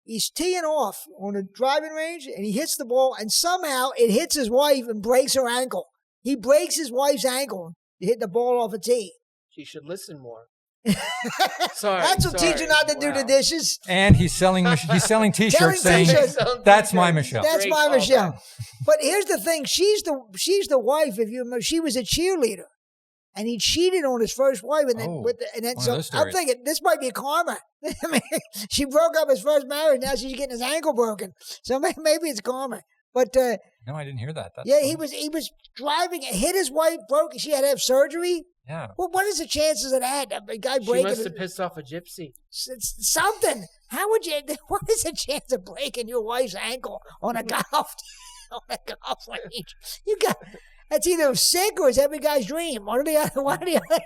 He's teeing off on a driving range, and he hits the ball, and somehow it hits his wife and breaks her ankle. He breaks his wife's ankle to hit the ball off a tee. She should listen more. Sorry. That's what teach you not to do the dishes. And he's selling T-shirts Selling saying, t-shirts. "That's my Michelle." That's Great my callback. Michelle. But here's the thing: she's the wife. If you remember, she was a cheerleader, and he cheated on his first wife, and then Oh, and then one of so those I'm stories. thinking this might be karma. I mean, she broke up his first marriage. Now she's getting his ankle broken. So maybe it's karma. But No, I didn't hear that. That's yeah, funny. he was driving, hit his wife, broke. She had to have surgery. Yeah. Well, what is the chances of that? A guy She breaking must have pissed off a gypsy. something. How would you? What is the chance of breaking your wife's ankle on a golf range? You got that's either sick or it's every guy's dream. One or the other. One or the other.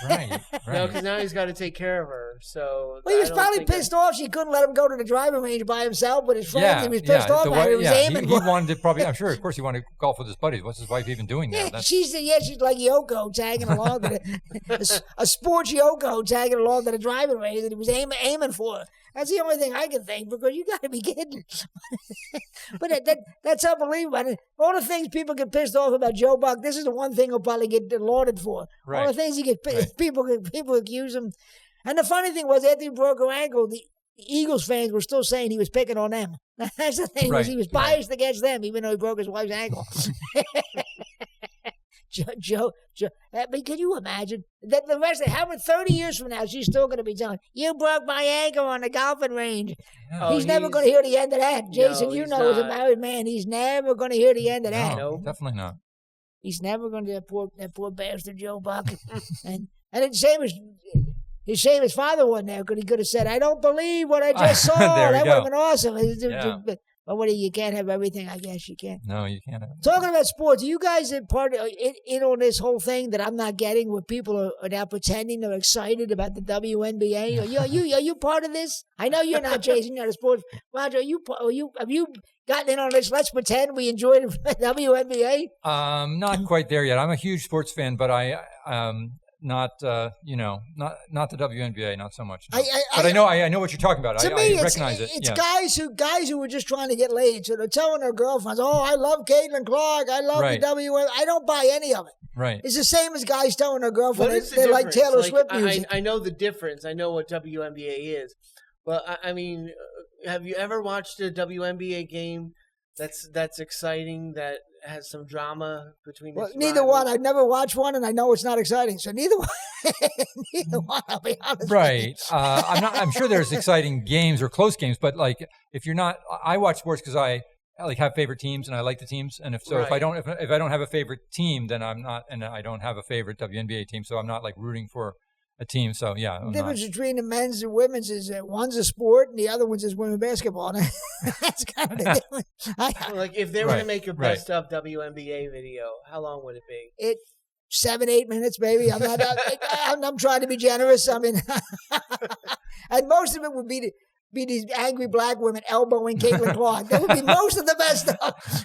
Right. No, Right. because now he's got to take care of her. So Well, he was I don't probably think pissed off. She couldn't let him go to the driving range by himself with his friends. Yeah, He was pissed off. the At her. He was aiming he for. wanted to probably. I'm sure, of course, he wanted to golf with his buddies. What's his wife even doing now? Yeah, she's like Yoko tagging along to a sports Yoko tagging along to the driving range that he was aiming for. That's the only thing I can think because you got to be kidding. But that's unbelievable. All the things people get pissed off about Joe Buck, this is the one thing he'll probably get lauded for. All Right. the things he get Right. people accuse him. And the funny thing was, after he broke her ankle, the Eagles fans were still saying he was picking on them. That's the thing. Right, He was right. biased against them, even though he broke his wife's ankle. Joe, I mean, can you imagine that the rest of how many 30 years from now she's still going to be telling you broke my ankle on the golfing range? Oh, He's never going to hear the end of that, Jason. No, you he's know, as a not. married man, he's never going to hear the end of that. No, definitely not. He's never going to that poor bastard Joe Buck. and it's shame his father wasn't there because he could have said, "I don't believe what I just saw." There we That would go. have been awesome. Yeah. But what? You can't have everything. I guess you can't. No, you can't. Have Talking about sports, are you guys in on this whole thing that I'm not getting, where people are now pretending they're excited about the WNBA? Are you part of this? I know you're not, Jason. You're not a sports. Roger, have you gotten in on this? Let's pretend we enjoy the WNBA. Not quite there yet. I'm a huge sports fan, but not the WNBA, not so much. No. But I know what you're talking about. To I me, recognize it. It's Yeah. guys who were just trying to get laid. So they're telling their girlfriends, "Oh, I love Caitlin Clark. I love Right. the WNBA." I don't buy any of it. Right. It's the same as guys telling their What girlfriend is the they like difference? Taylor Swift I, music. I know the difference. I know what WNBA is. But, I mean, have you ever watched a WNBA game that's exciting, that has some drama between the Well, two neither rivals? one. I've never watched one, and I know it's not exciting. So neither one. Neither one. I'll be honest. Right. I'm sure there's exciting games or close games, but like if you're not, I watch sports because I like have favorite teams and I like the teams, and if I don't have a favorite team, then I'm not, and I don't have a favorite WNBA team, so I'm not like rooting for a team. So yeah, The difference between the men's and women's is that one's a sport and the other one's is women's basketball. That's kind of the difference. Well, like, if they were Right, to make a right. best of WNBA video, how long would it be? 7-8 minutes, baby. I'm not. I'm trying to be generous. I mean, and most of it would be be these angry black women elbowing Caitlin Clark. That would be most of the best stuff.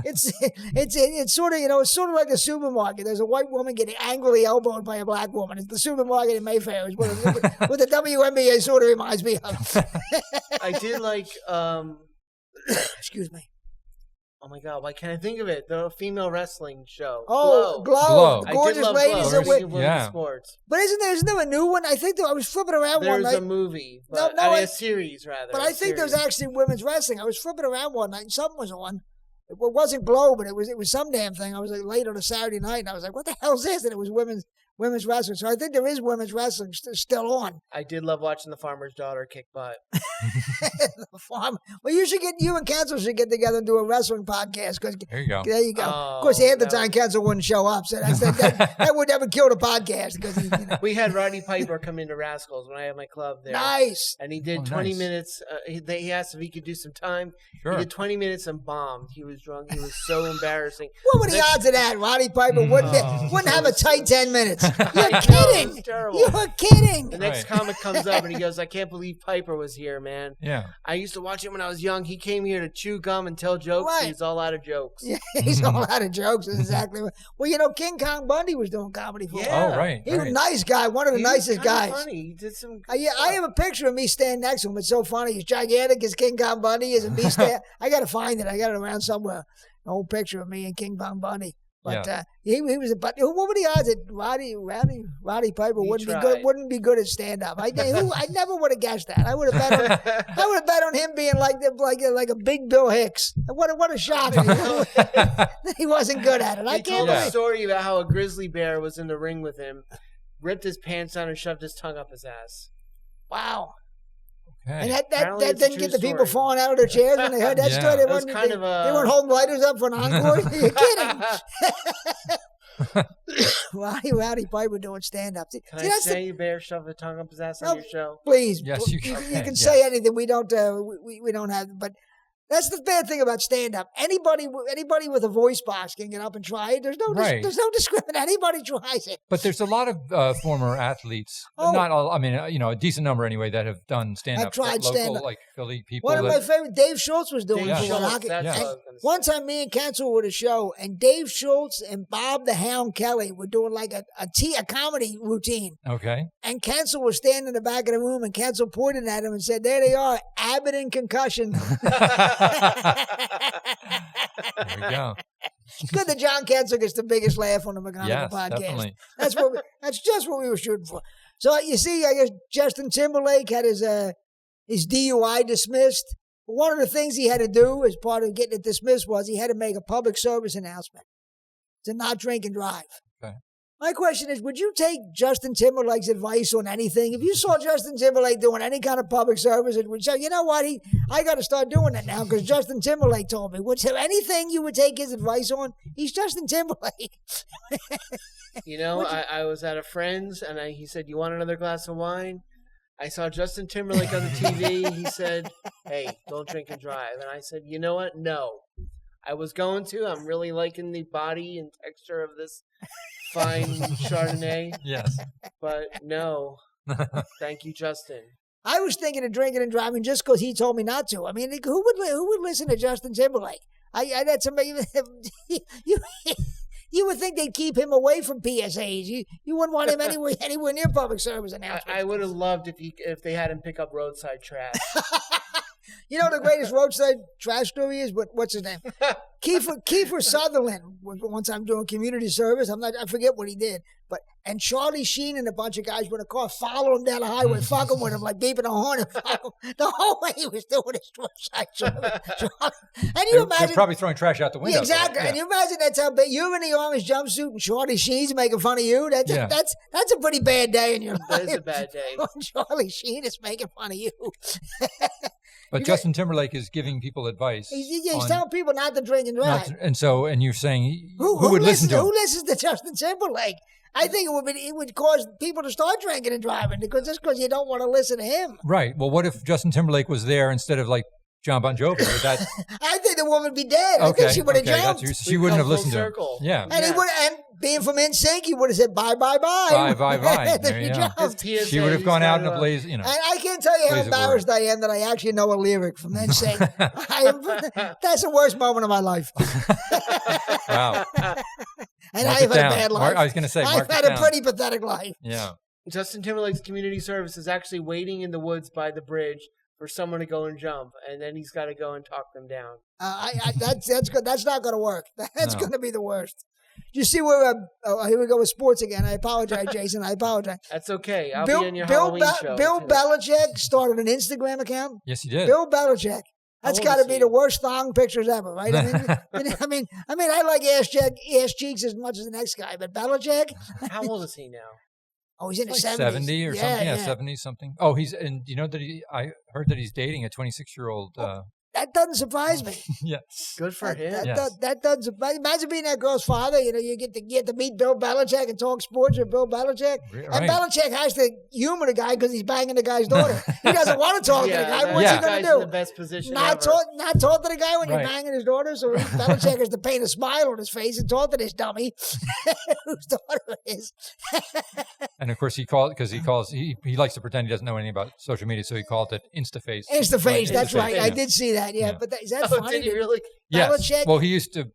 It's sort of, it's sort of like the supermarket. There's a white woman getting angrily elbowed by a black woman. It's the supermarket in Mayfair is what the WNBA sort of reminds me of. I did like, excuse me. Oh my God, why can't I think of it? The female wrestling show. Oh, Glow. Gorgeous ladies Glow. that win. Yeah. Sports. But isn't there a new one? I think I was flipping around one There's night. a movie. But, a series, rather. But I think there's actually women's wrestling. I was flipping around one night and something was on. It wasn't Glow, but it was some damn thing. I was like late on a Saturday night and I was like, what the hell is this? And it was women's wrestling. So I think there is women's wrestling still on. I did love watching the farmer's daughter kick butt. Well, you and Kensil should get together and do a wrestling podcast. There you go. There you go. Oh, of course, half the time Kensil wouldn't show up, so that would never kill the podcast. Because we had Roddy Piper come into Rascals when I had my club there. Nice. And he did 20 minutes. He asked if he could do some time. Sure. He did 20 minutes and bombed. He was drunk. He was so embarrassing. What were the odds of that? Roddy Piper wouldn't have a tight 10 minutes. You're It kidding. was terrible. You're kidding. The next comic comes up and he goes, I can't believe Piper was here, man. Yeah. I used to watch him when I was young. He came here to chew gum and tell jokes. Right. He's all out of jokes. Yeah, he's all out of jokes. That's exactly right. Well, King Kong Bundy was doing comedy for a while. Oh, right. He was a nice guy, one of the He nicest was kinda guys. Funny. He did some. I have a picture of me standing next to him. It's so funny. He's gigantic as King Kong Bundy is, and me stand. I got to find it. I got it around somewhere. An old picture of me and King Kong Bundy. But he was a. But what were the odds that Roddy Piper wouldn't be good at stand up? I never would have guessed that. I would have bet on him being like a big Bill Hicks. What a shock! He wasn't good at it. I He can't told believe. a story about how a grizzly bear was in the ring with him, ripped his pants down and shoved his tongue up his ass. Wow. Okay. And that Apparently it's a didn't true get the people story. falling out of their chairs when they heard that Yeah. story. They That was kind of they weren't holding lighters up for an encore. You're kidding. Roddy Piper doing stand-up. Can I say bear shoved a tongue up his ass on your show? Please. Yes, you You can. can say anything. We don't. We don't have. But that's the bad thing about stand-up. Anybody with a voice box can get up and try it. There's no discrimination. Anybody tries it. But there's a lot of former athletes, not all. I mean, a decent number anyway, that have done stand-up. I've tried local, stand-up. like Philly people. One of my favorite, Dave Schultz was doing it. Dave Schultz, Hockey. that's Yeah. what I was gonna say. One time, me and Kensil were at a show, and Dave Schultz and Bob the Hound Kelly were doing like a comedy routine. Okay. And Kensil was standing in the back of the room, and Kensil pointed at him and said, "There they are, Abbott and concussion." There we go. It's good that John Kensil gets the biggest laugh on the McGonigal Yes, podcast. definitely. That's just what we were shooting for. So you see, I guess Justin Timberlake had his DUI dismissed. One of the things he had to do as part of getting it dismissed was he had to make a public service announcement to not drink and drive. Okay. My question is, would you take Justin Timberlake's advice on anything? If you saw Justin Timberlake doing any kind of public service, and would say, you know what, I got to start doing that now because Justin Timberlake told me. Would there anything you would take his advice on? He's Justin Timberlake. I was at a friend's and he said, "You want another glass of wine?" I saw Justin Timberlake on the TV. He said, "Hey, don't drink and drive." And I said, "You know what? No. I was going to. I'm really liking the body and texture of this fine Chardonnay. Yes. But no. Thank you, Justin." I was thinking of drinking and driving just because he told me not to. I mean, who would listen to Justin Timberlake? That's amazing. You would think they'd keep him away from PSAs. You wouldn't want him anywhere near public service announcements. I would have loved if they had him pick up roadside trash. You know the greatest roadside trash story is what's his name? Kiefer Sutherland. Once I'm doing community service, I forget what he did, and Charlie Sheen and a bunch of guys with a car follow him down the highway, fucking with him like beeping a horn and fuck him the whole way he was doing his roadside service. And you imagine They're probably throwing trash out the window. Yeah, exactly. Yeah. And you imagine that's how big you're in the orange jumpsuit and Charlie Sheen's making fun of you. That's a pretty bad day in your life. That is a bad day. When Charlie Sheen is making fun of you. But Justin Timberlake is giving people advice. He's telling people not to drink and drive. And you're saying Who would listen to him? Who listens to Justin Timberlake? I think it would cause people to start drinking and driving because you don't want to listen to him. Right. Well, what if Justin Timberlake was there instead of like John Bon Jovi? Would that... I think the woman would be dead. I think she would have jumped. She wouldn't have listened to him. Yeah. And he would, and being from NSYNC, he would have said bye bye bye. Bye bye bye. There you go. She would have gone out in a blaze. And I can't can't tell you how Plays a word. embarrassed I am that I actually know a lyric from that sing. That's the worst moment of my life. Wow. And Mark I've it had a down. bad life. I was going to say, I've mark had it a down. pretty pathetic life. Yeah. Justin Timberlake's community service is actually waiting in the woods by the bridge for someone to go and jump, and then he's got to go and talk them down. That's good. That's not going to work. That's No. going to be the worst. You see where? Here we go with sports again. I apologize, Jason. I apologize. That's okay. I'll be on your Halloween show. Bill too. Belichick started an Instagram account. Yes, he did. Bill Belichick. That's old got to is be he? the worst thong pictures ever, right? I mean, I like ass cheeks as much as the next guy, but Belichick. How old is he now? Oh, he's in Like his 70s. 70 or Yeah, something. Yeah, yeah. 70 something. Oh, and you know that I heard that he's dating a 26-year-old. That doesn't surprise me. Yes. Good for him. That doesn't surprise. Imagine being that girl's father. You know, you get to meet Bill Belichick and talk sports with Bill Belichick. Right. And Belichick has to humor the guy because he's banging the guy's daughter. He doesn't want to talk to the guy. What's he going to guy's in the do? best position Not ever. talk to the guy when you're Right. banging his daughter. So Belichick has to paint a smile on his face and talk to this dummy whose daughter it is. And of course, he likes to pretend he doesn't know anything about social media, so he called it InstaFace. Instaface. That's Instaface, right. I yeah. did see that. Yeah, Yeah. but is that Oh, funny? did he really? Yes. Belichick? Well, he used to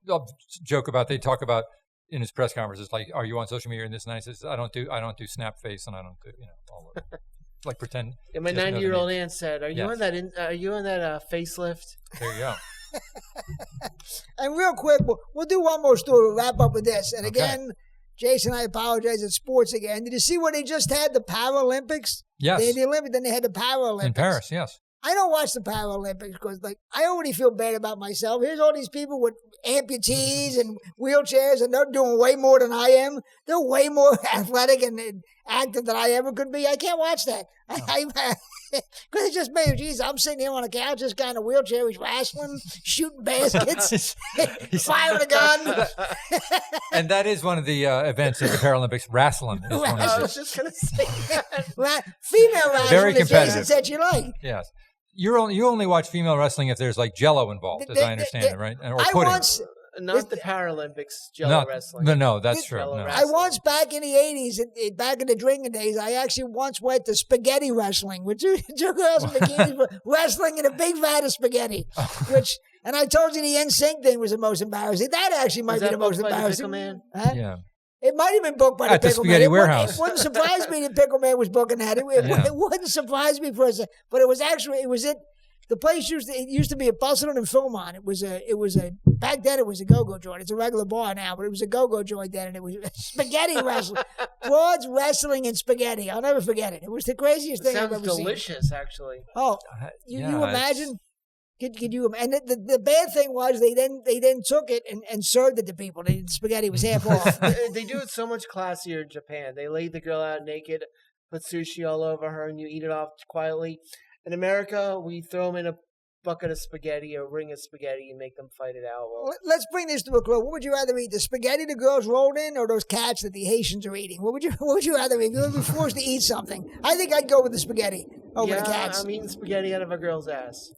joke about. They talk about in his press conferences, like, "Are you on social media?" And this, and I says, "I don't do snap face, and I don't do all of it." Like pretend. Yeah, my he doesn't know the 90-year-old names. aunt said, "Are you Yes. on that? Are you on that facelift?" There you go. And real quick, we'll do one more story. We'll wrap up with this. And Okay. again, Jason, I apologize. It's sports again. Did you see when they just had the Paralympics? Yes. They had the Olympics, then they had the Paralympics. In Paris, yes. I don't watch the Paralympics because, I already feel bad about myself. Here's all these people with amputees and wheelchairs, and they're doing way more than I am. They're way more athletic and active than I ever could be. I can't watch that. Because it just made, geez, I'm sitting here on a couch, this guy in a wheelchair, he's wrestling, shooting baskets, firing a gun. And that is one of the events at the Paralympics. Wrestling is one I of was the, just gonna say that. Female wrestling, Very as Jason competitive. said you like. yes. You only watch female wrestling if there's like Jello involved, as I understand it, right? Or I pudding. once, Not the Paralympics, Jello wrestling. No, that's true. Jello No. wrestling. I once back in the 80s, back in the drinking days, I actually once went to spaghetti wrestling with two girls in bikinis were wrestling in a big vat of spaghetti. And I told you the NSYNC thing was the most embarrassing. That actually might Was be that the most booked by the embarrassing. Pickle Man? Huh? Yeah. It might have been booked by At the Pickle Spaghetti Man. Warehouse. It wouldn't surprise me that Pickle Man was booking that. It wouldn't surprise me for a second. But it was the place used to be a Bustleton and Philmont. It was a back then it was a go-go joint. It's a regular bar now, but it was a go-go joint then, and it was spaghetti wrestling. Broads wrestling in spaghetti. I'll never forget it. It was the craziest thing I've Sounds ever seen. delicious, actually. Oh, you imagine? Could you? And the bad thing was they then took it and served it to people. The spaghetti was half off. They do it so much classier in Japan. They lay the girl out naked, put sushi all over her, and you eat it off quietly. In America, we throw them in a bucket of spaghetti or ring of spaghetti and make them fight it out. Well, Let's bring this to a close. What would you rather eat? The spaghetti the girls rolled in, or those cats that the Haitians are eating? What would you rather eat? If you were forced to eat something, I think I'd go with the spaghetti over the cats. I'm eating spaghetti out of a girl's ass.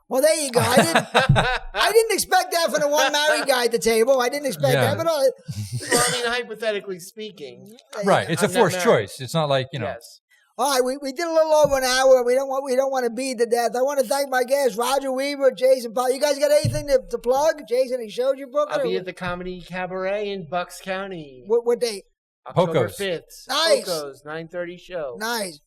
Well, there you go. I didn't expect that from the one married guy at the table. I didn't expect that, but Well, I mean, hypothetically speaking. Right. It's a I'm not forced married. choice. It's not like, Yes. all right, we did a little over an hour. We don't want to beat to death. I want to thank my guests, Roger Weaver, Jason Pollock. You guys got anything to plug? Jason, he showed you book? I'll be at the Comedy Cabaret in Bucks County. What date? October Pocos. 5th. Nice. Pocos, 9:30 show. Nice.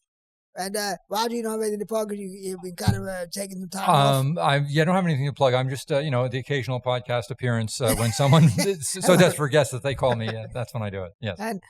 And Roger, you don't have anything to plug because you've been kind of taking some time off. I don't have anything to plug. I'm just, the occasional podcast appearance when someone so desperate for guests that they call me. That's when I do it. Yes. And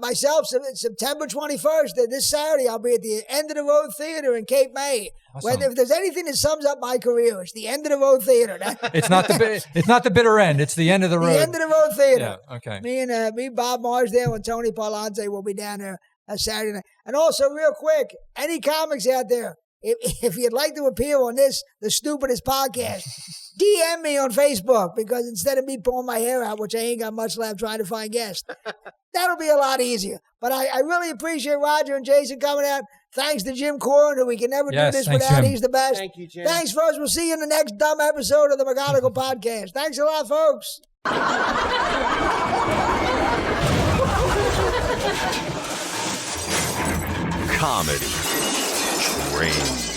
myself, September 21st, this Saturday, I'll be at the End of the Road Theater in Cape May. Awesome. If there's anything that sums up my career, it's the End of the Road Theater. It's not the bitter end. It's the end of the road. The End of the Road Theater. Yeah. Okay. Me, Bob Marsdale, and Tony Parlanthe will be down there Saturday night. And also, real quick, any comics out there, if you'd like to appear on the stupidest podcast, DM me on Facebook, because instead of me pulling my hair out, which I ain't got much left trying to find guests, that'll be a lot easier. But I really appreciate Roger and Jason coming out. Thanks to Jim Corrin, who we can never do this thanks, without. Jim. He's the best. Thank you, Jim. Thanks, folks. We'll see you in the next dumb episode of the McGonigal Podcast. Thanks a lot, folks. Comedy, Train.